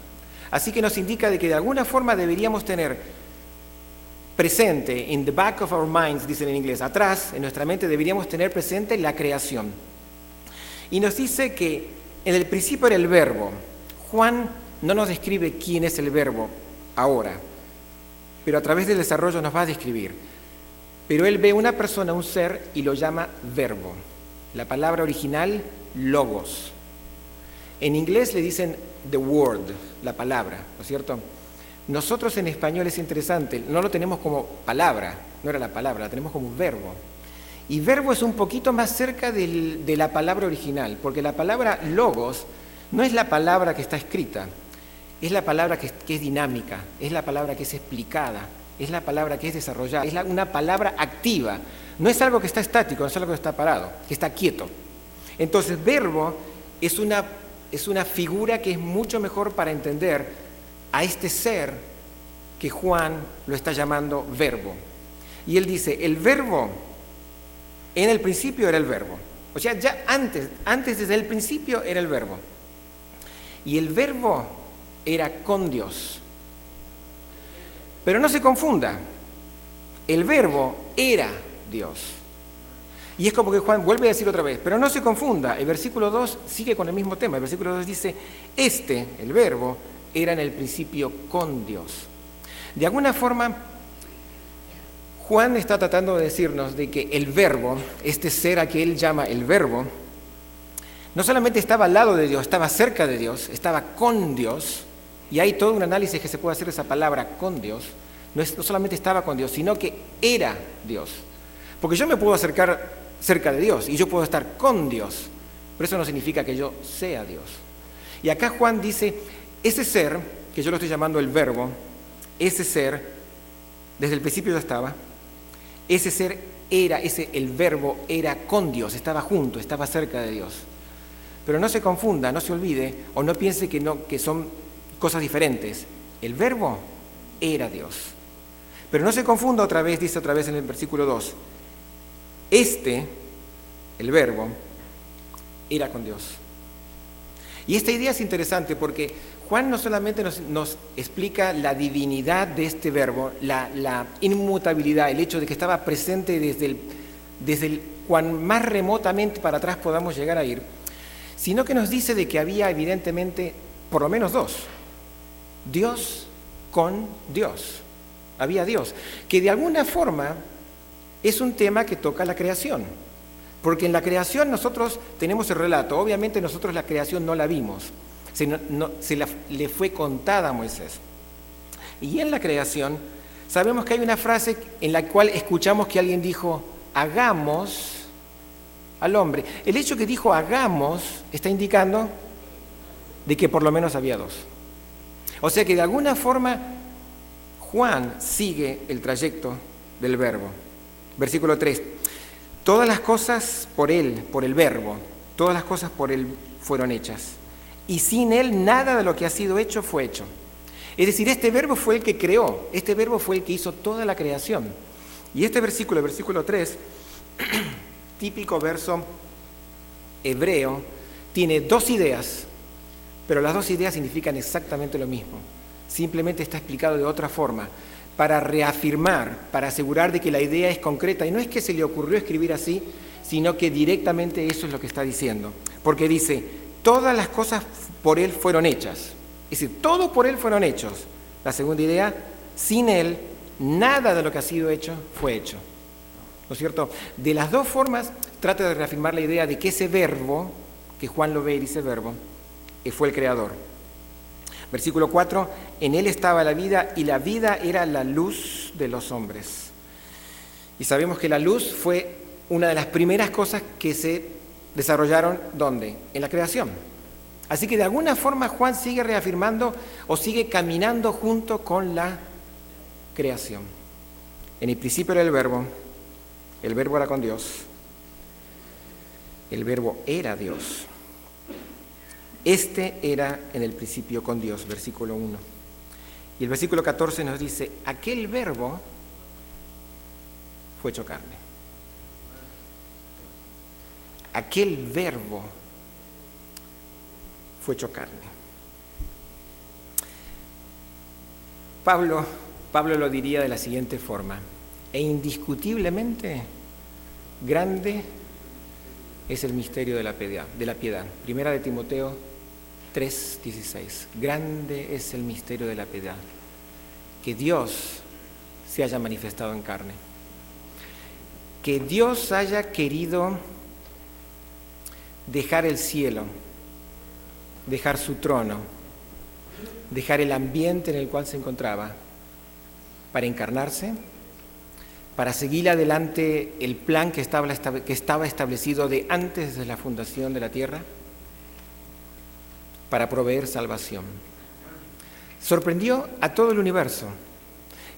Así que nos indica de que de alguna forma deberíamos tener presente, in the back of our minds, dicen en inglés, atrás, en nuestra mente deberíamos tener presente la creación. Y nos dice que en el principio era el Verbo. Juan no nos describe quién es el Verbo ahora, pero a través del desarrollo nos va a describir. Pero él ve una persona, un ser, y lo llama Verbo. La palabra original, logos. En inglés le dicen the word, la palabra, ¿no es cierto? Nosotros en español es interesante, no lo tenemos como palabra, no era la palabra, la tenemos como verbo. Y verbo es un poquito más cerca de la palabra original, porque la palabra logos no es la palabra que está escrita, es la palabra que es dinámica, es la palabra que es explicada, es la palabra que es desarrollada, es una palabra activa, no es algo que está estático, no es algo que está parado, que está quieto. Entonces, verbo es una figura que es mucho mejor para entender a este ser que Juan lo está llamando verbo. Y él dice, el verbo, en el principio era el verbo. O sea, ya antes desde el principio era el verbo. Y el verbo era con Dios. Pero no se confunda, el verbo era Dios. Y es como que Juan vuelve a decir otra vez, pero no se confunda, el versículo 2 sigue con el mismo tema. El versículo 2 dice, el verbo, era en el principio con Dios. De alguna forma, Juan está tratando de decirnos de que el verbo, este ser a que él llama el verbo, no solamente estaba al lado de Dios, estaba cerca de Dios, estaba con Dios, y hay todo un análisis que se puede hacer de esa palabra con Dios. No solamente estaba con Dios, sino que era Dios. Porque yo me puedo acercar cerca de Dios y yo puedo estar con Dios, pero eso no significa que yo sea Dios. Y acá Juan dice, ese ser, que yo lo estoy llamando el verbo, ese ser, desde el principio ya estaba, ese ser era, el verbo era con Dios, estaba junto, estaba cerca de Dios. Pero no se confunda, no se olvide, o no piense que son cosas diferentes. El verbo era Dios. Pero no se confunda otra vez, dice otra vez en el versículo 2, el verbo, era con Dios. Y esta idea es interesante porque Juan no solamente nos explica la divinidad de este verbo, la inmutabilidad, el hecho de que estaba presente desde el cuán más remotamente para atrás podamos llegar a ir, sino que nos dice de que había evidentemente por lo menos dos, Dios con Dios. Había Dios, que de alguna forma es un tema que toca la creación, porque en la creación nosotros tenemos el relato, obviamente nosotros la creación no la vimos, le fue contada a Moisés. Y en la creación sabemos que hay una frase en la cual escuchamos que alguien dijo, hagamos al hombre. El hecho que dijo hagamos está indicando de que por lo menos había dos. O sea que de alguna forma Juan sigue el trayecto del verbo. Versículo 3. Todas las cosas por él, por el verbo, todas las cosas por él fueron hechas. Y sin él nada de lo que ha sido hecho fue hecho. Es decir, este verbo fue el que creó, este verbo fue el que hizo toda la creación. Y este versículo, el versículo 3, típico verso hebreo, tiene dos ideas, pero las dos ideas significan exactamente lo mismo. Simplemente está explicado de otra forma, para reafirmar, para asegurar de que la idea es concreta. Y no es que se le ocurrió escribir así, sino que directamente eso es lo que está diciendo. Porque dice, todas las cosas por él fueron hechas. Es decir, todo por él fueron hechos. La segunda idea, sin él, nada de lo que ha sido hecho fue hecho. ¿No es cierto? De las dos formas, trata de reafirmar la idea de que ese verbo, que Juan lo ve y dice verbo, fue el creador. Versículo 4, en él estaba la vida y la vida era la luz de los hombres. Y sabemos que la luz fue una de las primeras cosas que se desarrollaron, ¿dónde? En la creación. Así que de alguna forma Juan sigue reafirmando o sigue caminando junto con la creación. En el principio era el verbo era con Dios, el verbo era Dios. Era en el principio con Dios, versículo 1. Y el versículo 14 nos dice, aquel verbo fue hecho carne. Aquel verbo fue hecho carne. Pablo lo diría de la siguiente forma, e indiscutiblemente grande es el misterio de la piedad. Primera de Timoteo 3:16. Grande es el misterio de la piedad, que Dios se haya manifestado en carne. Que Dios haya querido dejar el cielo, dejar su trono, dejar el ambiente en el cual se encontraba, para encarnarse, para seguir adelante el plan que estaba establecido de antes de la fundación de la tierra, para proveer salvación. Sorprendió a todo el universo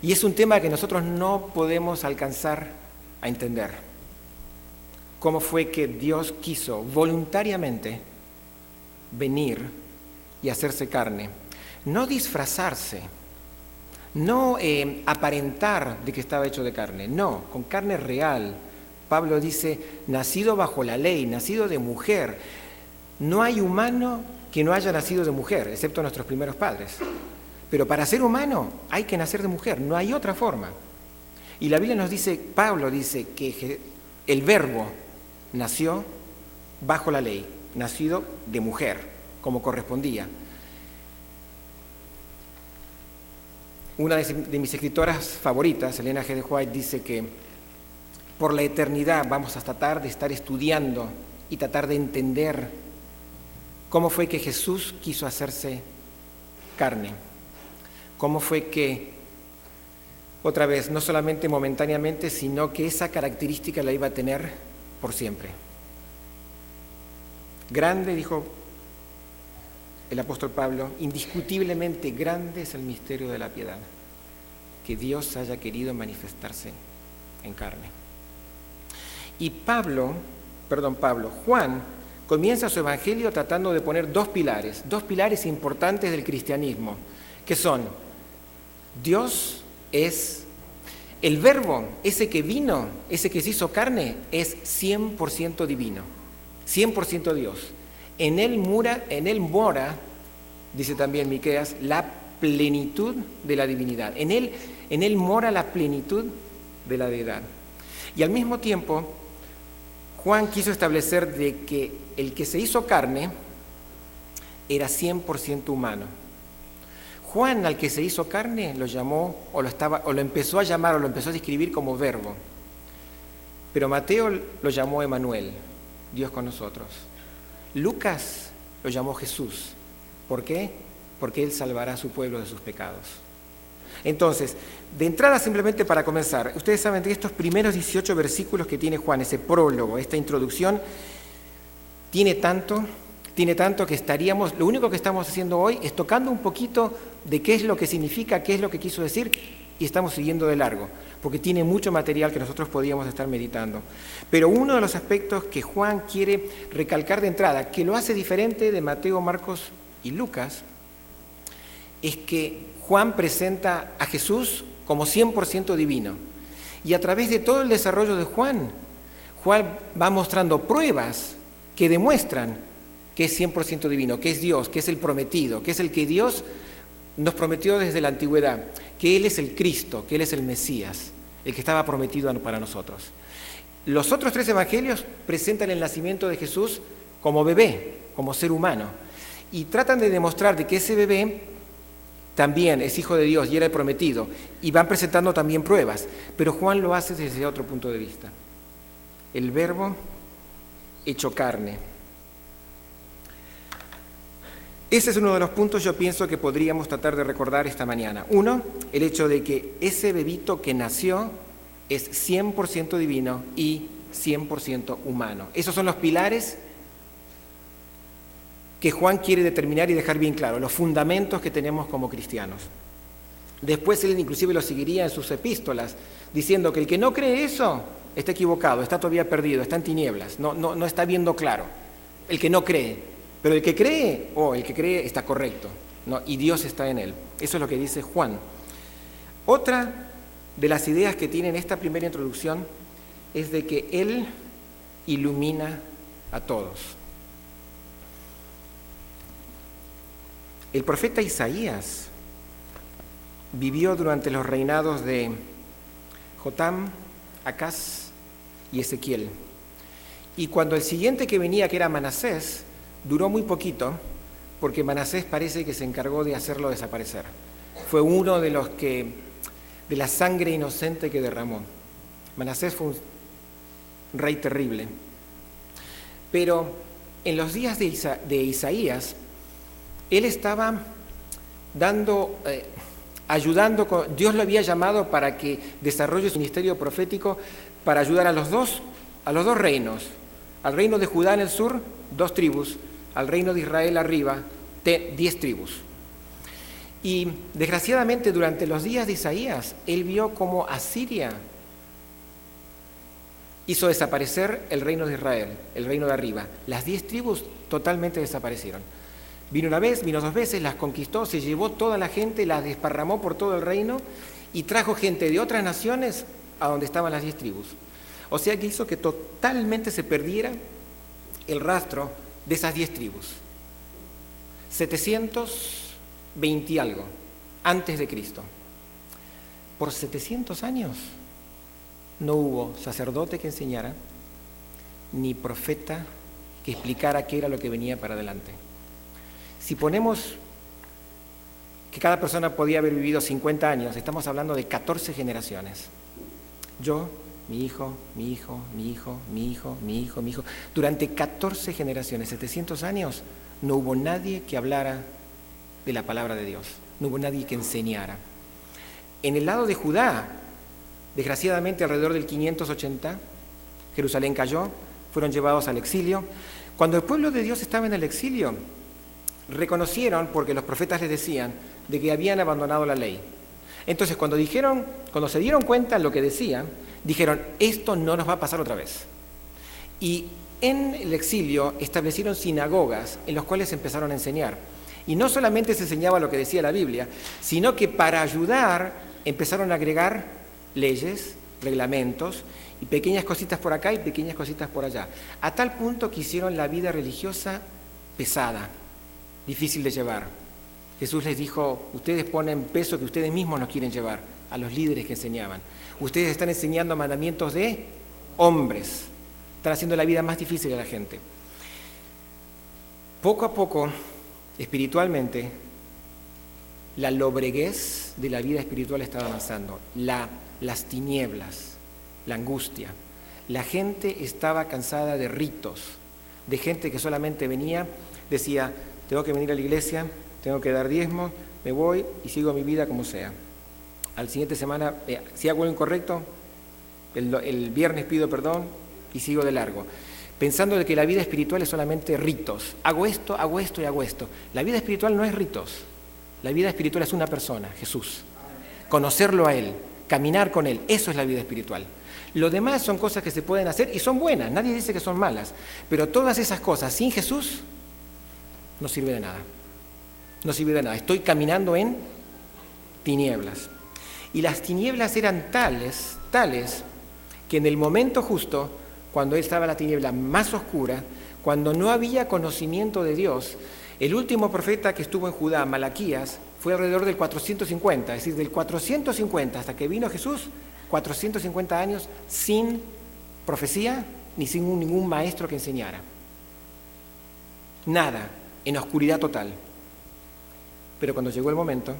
y es un tema que nosotros no podemos alcanzar a entender. ¿Cómo fue que Dios quiso voluntariamente venir y hacerse carne? No disfrazarse, no aparentar de que estaba hecho de carne, no, con carne real. Pablo dice, nacido bajo la ley, nacido de mujer. No hay humano que no haya nacido de mujer, excepto nuestros primeros padres. Pero para ser humano hay que nacer de mujer, no hay otra forma. Y la Biblia nos dice, Pablo dice que el verbo nació bajo la ley, nacido de mujer, como correspondía. Una de mis escritoras favoritas, Elena G. de White, dice que por la eternidad vamos a tratar de estar estudiando y tratar de entender cómo fue que Jesús quiso hacerse carne, cómo fue que, otra vez, no solamente momentáneamente, sino que esa característica la iba a tener por siempre. Grande, dijo el apóstol Pablo, indiscutiblemente grande es el misterio de la piedad, que Dios haya querido manifestarse en carne. Y Juan comienza su evangelio tratando de poner dos pilares importantes del cristianismo, que son: Dios es el Verbo, ese que vino, ese que se hizo carne, es 100% divino, 100% Dios. En él mora, dice también Miqueas, la plenitud de la divinidad. En él mora la plenitud de la deidad. Y al mismo tiempo, Juan quiso establecer de que el que se hizo carne era 100% humano. Juan, al que se hizo carne, lo llamó, o lo empezó a llamar, o lo empezó a describir como Verbo. Pero Mateo lo llamó Emanuel, Dios con nosotros. Lucas lo llamó Jesús. ¿Por qué? Porque Él salvará a su pueblo de sus pecados. Entonces, de entrada, simplemente para comenzar, ustedes saben que estos primeros 18 versículos que tiene Juan, ese prólogo, esta introducción, tiene tanto que lo único que estamos haciendo hoy es tocando un poquito de qué es lo que significa, qué es lo que quiso decir, y estamos siguiendo de largo, porque tiene mucho material que nosotros podríamos estar meditando. Pero uno de los aspectos que Juan quiere recalcar de entrada, que lo hace diferente de Mateo, Marcos y Lucas, es que Juan presenta a Jesús como 100% divino. Y a través de todo el desarrollo de Juan va mostrando pruebas que demuestran que es 100% divino, que es Dios, que es el prometido, que es el que Dios nos prometió desde la antigüedad, que Él es el Cristo, que Él es el Mesías, el que estaba prometido para nosotros. Los otros 3 evangelios presentan el nacimiento de Jesús como bebé, como ser humano, y tratan de demostrar de que ese bebé también es hijo de Dios y era el prometido, y van presentando también pruebas, pero Juan lo hace desde otro punto de vista. El Verbo hecho carne. Ese es uno de los puntos, yo pienso, que podríamos tratar de recordar esta mañana. Uno, el hecho de que ese bebito que nació es 100% divino y 100% humano. Esos son los pilares que Juan quiere determinar y dejar bien claro, los fundamentos que tenemos como cristianos. Después él inclusive lo seguiría en sus epístolas, diciendo que el que no cree eso está equivocado, está todavía perdido, está en tinieblas, no está viendo claro. El que no cree. Pero el que cree está correcto, ¿no? Y Dios está en él. Eso es lo que dice Juan. Otra de las ideas que tiene en esta primera introducción es de que Él ilumina a todos. El profeta Isaías vivió durante los reinados de Jotam, Acaz y Ezequiel. Y cuando el siguiente que venía, que era Manasés, duró muy poquito, porque Manasés parece que se encargó de hacerlo desaparecer. Fue uno de la sangre inocente que derramó. Manasés fue un rey terrible. Pero en los días de Isaías, él estaba ayudando, Dios lo había llamado para que desarrolle su ministerio profético para ayudar a los dos reinos. Al reino de Judá en el sur, 2 tribus, al reino de Israel arriba, 10 tribus. Y desgraciadamente durante los días de Isaías, él vio cómo Asiria hizo desaparecer el reino de Israel, el reino de arriba. Las 10 tribus totalmente desaparecieron. Vino una vez, vino 2 veces, las conquistó, se llevó toda la gente, las desparramó por todo el reino y trajo gente de otras naciones a donde estaban las 10 tribus. O sea que hizo que totalmente se perdiera el rastro de esas 10 tribus. 720 y algo, antes de Cristo. Por 700 años no hubo sacerdote que enseñara, ni profeta que explicara qué era lo que venía para adelante. Si ponemos que cada persona podía haber vivido 50 años. Estamos hablando de 14 generaciones. Yo, mi hijo, mi hijo, mi hijo, mi hijo, mi hijo, mi hijo. Durante 14 generaciones, 700 años, no hubo nadie que hablara de la palabra de Dios. No hubo nadie que enseñara. En el lado de Judá, desgraciadamente alrededor del 580, Jerusalén cayó, fueron llevados al exilio. Cuando el pueblo de Dios estaba en el exilio, reconocieron, porque los profetas les decían, de que habían abandonado la ley. Entonces, cuando se dieron cuenta de lo que decían, dijeron, esto no nos va a pasar otra vez. Y en el exilio establecieron sinagogas en las cuales empezaron a enseñar. Y no solamente se enseñaba lo que decía la Biblia, sino que para ayudar empezaron a agregar leyes, reglamentos, y pequeñas cositas por acá y pequeñas cositas por allá. A tal punto que hicieron la vida religiosa pesada, difícil de llevar. Jesús les dijo, ustedes ponen peso que ustedes mismos no quieren llevar, a los líderes que enseñaban. Ustedes están enseñando mandamientos de hombres, están haciendo la vida más difícil a la gente. Poco a poco, espiritualmente, la lobreguez de la vida espiritual estaba avanzando, las tinieblas, la angustia. La gente estaba cansada de ritos, de gente que solamente venía, decía, tengo que venir a la iglesia, tengo que dar diezmo, me voy y sigo mi vida como sea. Al siguiente semana, si hago algo incorrecto, el viernes pido perdón y sigo de largo. Pensando de que la vida espiritual es solamente ritos. Hago esto y hago esto. La vida espiritual no es ritos. La vida espiritual es una persona, Jesús. Conocerlo a Él, caminar con Él, eso es la vida espiritual. Lo demás son cosas que se pueden hacer y son buenas, nadie dice que son malas. Pero todas esas cosas sin Jesús no sirve de nada. No sirve de nada. Estoy caminando en tinieblas. Y las tinieblas eran tales que en el momento justo, cuando estaba la tiniebla más oscura, cuando no había conocimiento de Dios, el último profeta que estuvo en Judá, Malaquías, fue alrededor del 450, es decir, del 450 hasta que vino Jesús, 450 años sin profecía ni sin ningún maestro que enseñara. Nada, en oscuridad total. Pero cuando llegó el momento,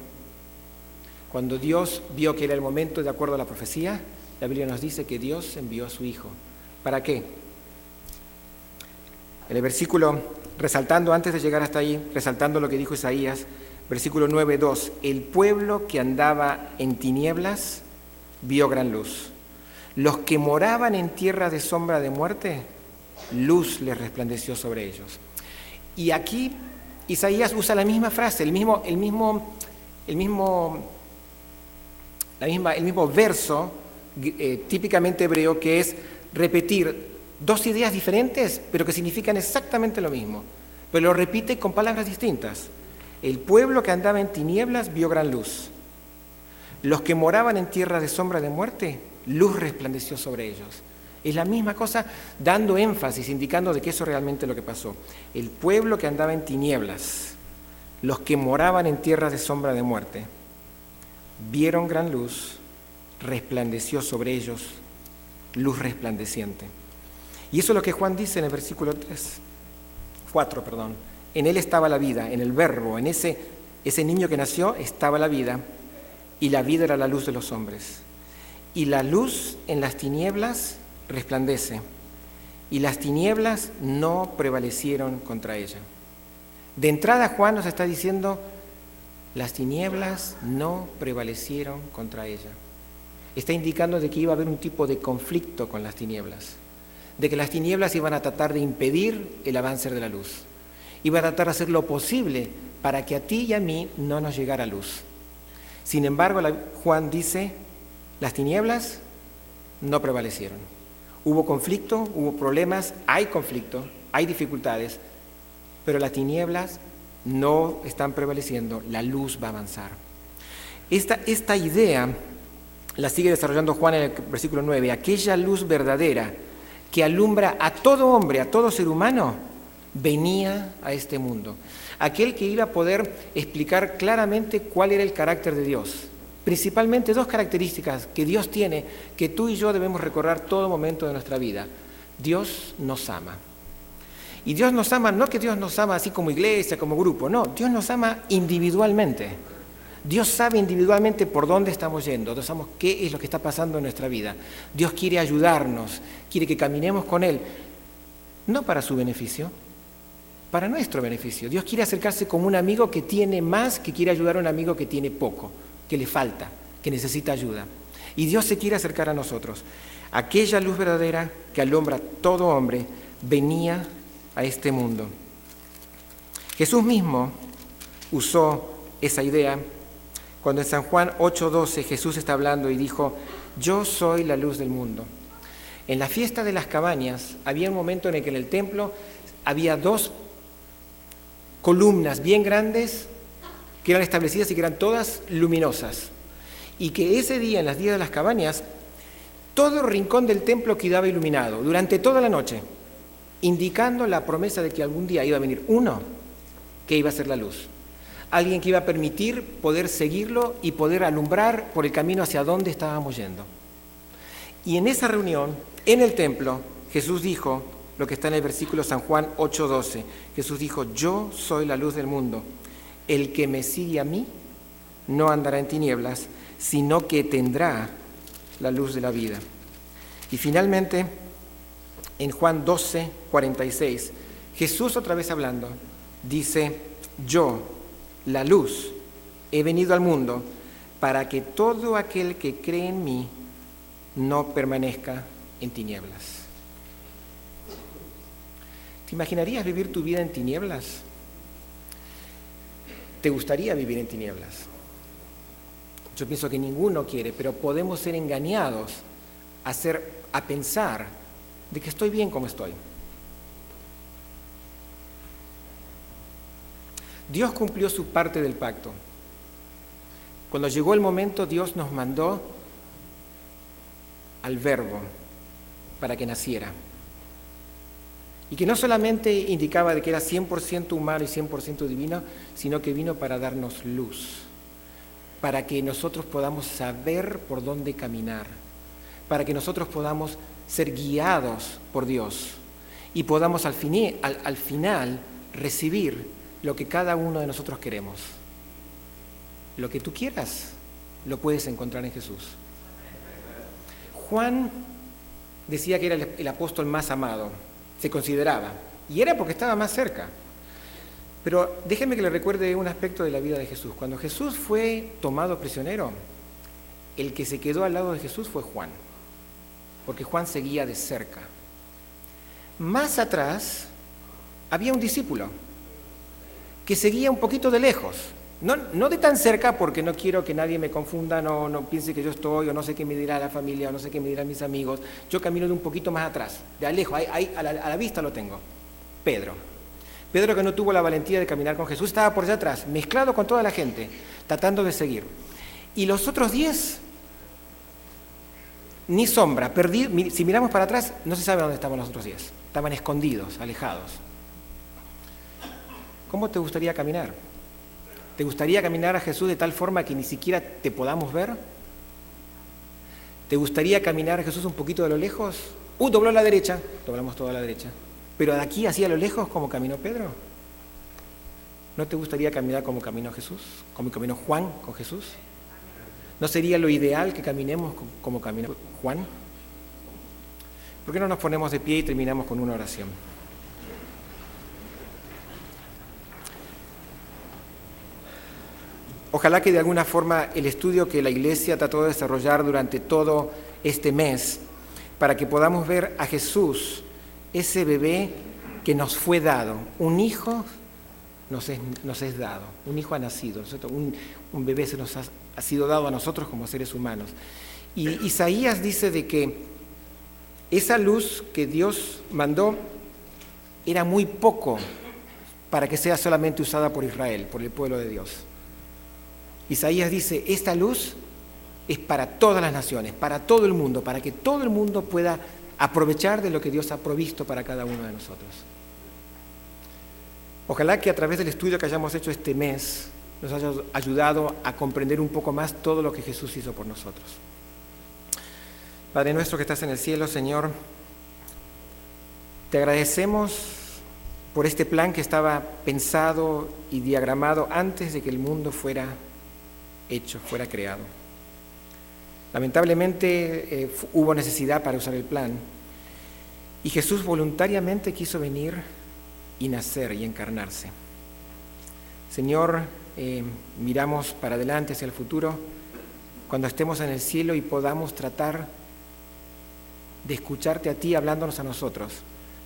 cuando Dios vio que era el momento de acuerdo a la profecía, la Biblia nos dice que Dios envió a su Hijo. ¿Para qué? En el versículo, resaltando, antes de llegar hasta ahí, resaltando lo que dijo Isaías, versículo 9:2, el pueblo que andaba en tinieblas vio gran luz. Los que moraban en tierra de sombra de muerte, luz les resplandeció sobre ellos. Y aquí Isaías usa la misma frase, el mismo verso típicamente hebreo, que es repetir dos ideas diferentes, pero que significan exactamente lo mismo. Pero lo repite con palabras distintas. El pueblo que andaba en tinieblas vio gran luz. Los que moraban en tierra de sombra de muerte, luz resplandeció sobre ellos. Es la misma cosa, dando énfasis, indicando de que eso es realmente lo que pasó. El pueblo que andaba en tinieblas, los que moraban en tierra de sombra de muerte, vieron gran luz, resplandeció sobre ellos, luz resplandeciente. Y eso es lo que Juan dice en el versículo 4. En él estaba la vida, en el verbo, en ese niño que nació estaba la vida, y la vida era la luz de los hombres. Y la luz en las tinieblas resplandece, y las tinieblas no prevalecieron contra ella. De entrada Juan nos está diciendo, las tinieblas no prevalecieron contra ella. Está indicando de que iba a haber un tipo de conflicto con las tinieblas, de que las tinieblas iban a tratar de impedir el avance de la luz, iban a tratar de hacer lo posible para que a ti y a mí no nos llegara luz. Sin embargo, Juan dice, las tinieblas no prevalecieron. Hubo conflicto, hubo problemas, hay conflicto, hay dificultades, pero las tinieblas no están prevaleciendo, la luz va a avanzar. Esta idea la sigue desarrollando Juan en el versículo 9, aquella luz verdadera que alumbra a todo hombre, a todo ser humano, venía a este mundo. Aquel que iba a poder explicar claramente cuál era el carácter de Dios. Principalmente dos características que Dios tiene, que tú y yo debemos recordar todo momento de nuestra vida. Dios nos ama. Y Dios nos ama, no que Dios nos ama así como iglesia, como grupo, no, Dios nos ama individualmente. Dios sabe individualmente por dónde estamos yendo, Dios sabe qué es lo que está pasando en nuestra vida. Dios quiere ayudarnos, quiere que caminemos con Él, no para su beneficio, para nuestro beneficio. Dios quiere acercarse como un amigo que tiene más, que quiere ayudar a un amigo que tiene poco, que le falta, que necesita ayuda. Y Dios se quiere acercar a nosotros. Aquella luz verdadera que alumbra a todo hombre venía a este mundo. Jesús mismo usó esa idea cuando en San Juan 8:12 Jesús está hablando y dijo: yo soy la luz del mundo. En la fiesta de las cabañas había un momento en el que en el templo había 2 columnas bien grandes que eran establecidas y que eran todas luminosas. Y que ese día, en los días de las cabañas, todo rincón del templo quedaba iluminado durante toda la noche, indicando la promesa de que algún día iba a venir uno que iba a ser la luz. Alguien que iba a permitir poder seguirlo y poder alumbrar por el camino hacia donde estábamos yendo. Y en esa reunión, en el templo, Jesús dijo lo que está en el versículo San Juan 8:12. Jesús dijo: yo soy la luz del mundo. El que me sigue a mí no andará en tinieblas, sino que tendrá la luz de la vida. Y finalmente, en Juan 12:46, Jesús otra vez hablando, dice: yo, la luz, he venido al mundo para que todo aquel que cree en mí no permanezca en tinieblas. ¿Te imaginarías vivir tu vida en tinieblas? ¿Te gustaría vivir en tinieblas? Yo pienso que ninguno quiere, pero podemos ser engañados a pensar de que estoy bien como estoy. Dios cumplió su parte del pacto. Cuando llegó el momento, Dios nos mandó al Verbo para que naciera. Y que no solamente indicaba de que era 100% humano y 100% divino, sino que vino para darnos luz, para que nosotros podamos saber por dónde caminar, para que nosotros podamos ser guiados por Dios y podamos al final recibir lo que cada uno de nosotros queremos. Lo que tú quieras, lo puedes encontrar en Jesús. Juan decía que era el apóstol más amado, se consideraba, y era porque estaba más cerca. Pero déjenme que le recuerde un aspecto de la vida de Jesús. Cuando Jesús fue tomado prisionero, el que se quedó al lado de Jesús fue Juan, porque Juan seguía de cerca. Más atrás había un discípulo que seguía un poquito de lejos, no de tan cerca, porque no quiero que nadie me confunda, no piense que yo estoy, o no sé qué me dirá la familia, o no sé qué me dirán mis amigos. Yo camino de un poquito más atrás, de lejos, ahí a la vista lo tengo. Pedro, que no tuvo la valentía de caminar con Jesús, estaba por allá atrás, mezclado con toda la gente, tratando de seguir. Y los otros 10, ni sombra, si miramos para atrás, no se sabe dónde estaban los otros 10, estaban escondidos, alejados. ¿Cómo te gustaría caminar? ¿Te gustaría caminar a Jesús de tal forma que ni siquiera te podamos ver? ¿Te gustaría caminar a Jesús un poquito de lo lejos? Dobló a la derecha, doblamos toda a la derecha. Pero de aquí hacia lo lejos, como caminó Pedro. ¿No te gustaría caminar como caminó Jesús? ¿Como caminó Juan con Jesús? ¿No sería lo ideal que caminemos como caminó Juan? ¿Por qué no nos ponemos de pie y terminamos con una oración? Ojalá que de alguna forma el estudio que la Iglesia trató de desarrollar durante todo este mes, para que podamos ver a Jesús, ese bebé que nos fue dado, un hijo nos es dado, un hijo ha nacido, un bebé se nos ha sido dado a nosotros como seres humanos. Y Isaías dice de que esa luz que Dios mandó era muy poco para que sea solamente usada por Israel, por el pueblo de Dios. Isaías dice: esta luz es para todas las naciones, para todo el mundo, para que todo el mundo pueda aprovechar de lo que Dios ha provisto para cada uno de nosotros. Ojalá que a través del estudio que hayamos hecho este mes nos haya ayudado a comprender un poco más todo lo que Jesús hizo por nosotros. Padre nuestro que estás en el cielo, Señor, te agradecemos por este plan que estaba pensado y diagramado antes de que el mundo fuera hecho, fuera creado. Lamentablemente hubo necesidad para usar el plan y Jesús voluntariamente quiso venir y nacer y encarnarse. Señor, miramos para adelante hacia el futuro, cuando estemos en el cielo y podamos tratar de escucharte a ti hablándonos a nosotros,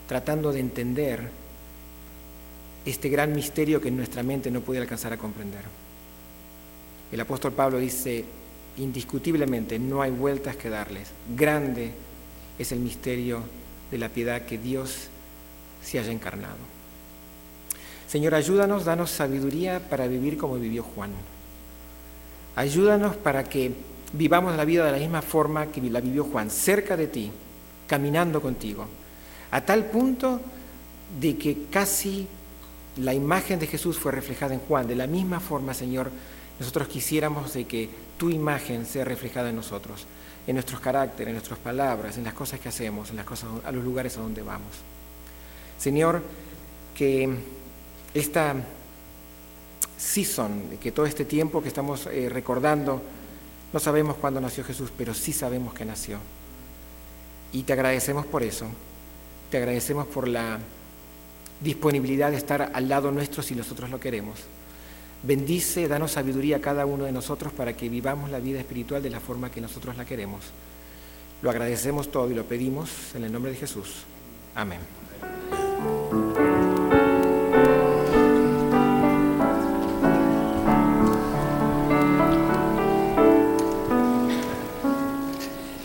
tratando de entender este gran misterio que en nuestra mente no puede alcanzar a comprender. El apóstol Pablo dice, indiscutiblemente no hay vueltas que darles. Grande es el misterio de la piedad que Dios se haya encarnado. Señor, ayúdanos, danos sabiduría para vivir como vivió Juan. Ayúdanos para que vivamos la vida de la misma forma que la vivió Juan, cerca de ti, caminando contigo, a tal punto de que casi la imagen de Jesús fue reflejada en Juan. De la misma forma, Señor, nosotros quisiéramos de que tu imagen sea reflejada en nosotros, en nuestros caracteres, en nuestras palabras, en las cosas que hacemos, en las cosas, a los lugares a donde vamos. Señor, que esta season, que todo este tiempo que estamos recordando, no sabemos cuándo nació Jesús, pero sí sabemos que nació. Y te agradecemos por eso, te agradecemos por la disponibilidad de estar al lado nuestro si nosotros lo queremos. Bendice, danos sabiduría a cada uno de nosotros para que vivamos la vida espiritual de la forma que nosotros la queremos. Lo agradecemos todo y lo pedimos en el nombre de Jesús. Amén.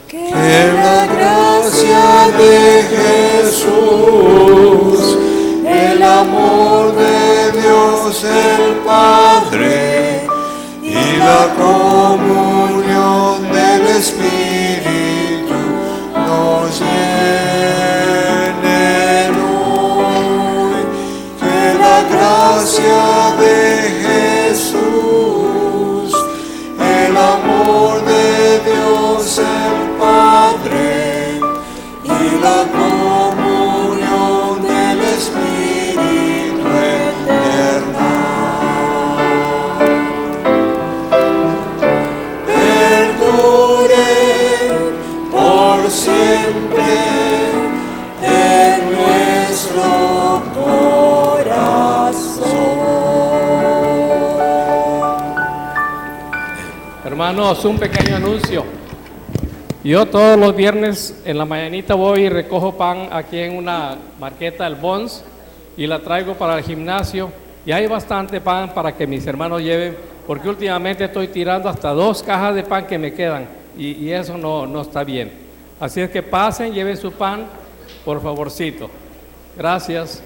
Que la gracia de Jesús, el amor de Dios el Padre y la comunión del Espíritu nos llenen hoy. Que la gracia de Jesús, el amor de Dios el Padre y la comunión del Espíritu eterna perdure por siempre en nuestro corazón. Hermanos, un pequeño anuncio. Yo todos los viernes en la mañanita voy y recojo pan aquí en una marqueta del Bons y la traigo para el gimnasio, y hay bastante pan para que mis hermanos lleven, porque últimamente estoy tirando hasta 2 cajas de pan que me quedan y eso no está bien. Así es que pasen, lleven su pan, por favorcito. Gracias.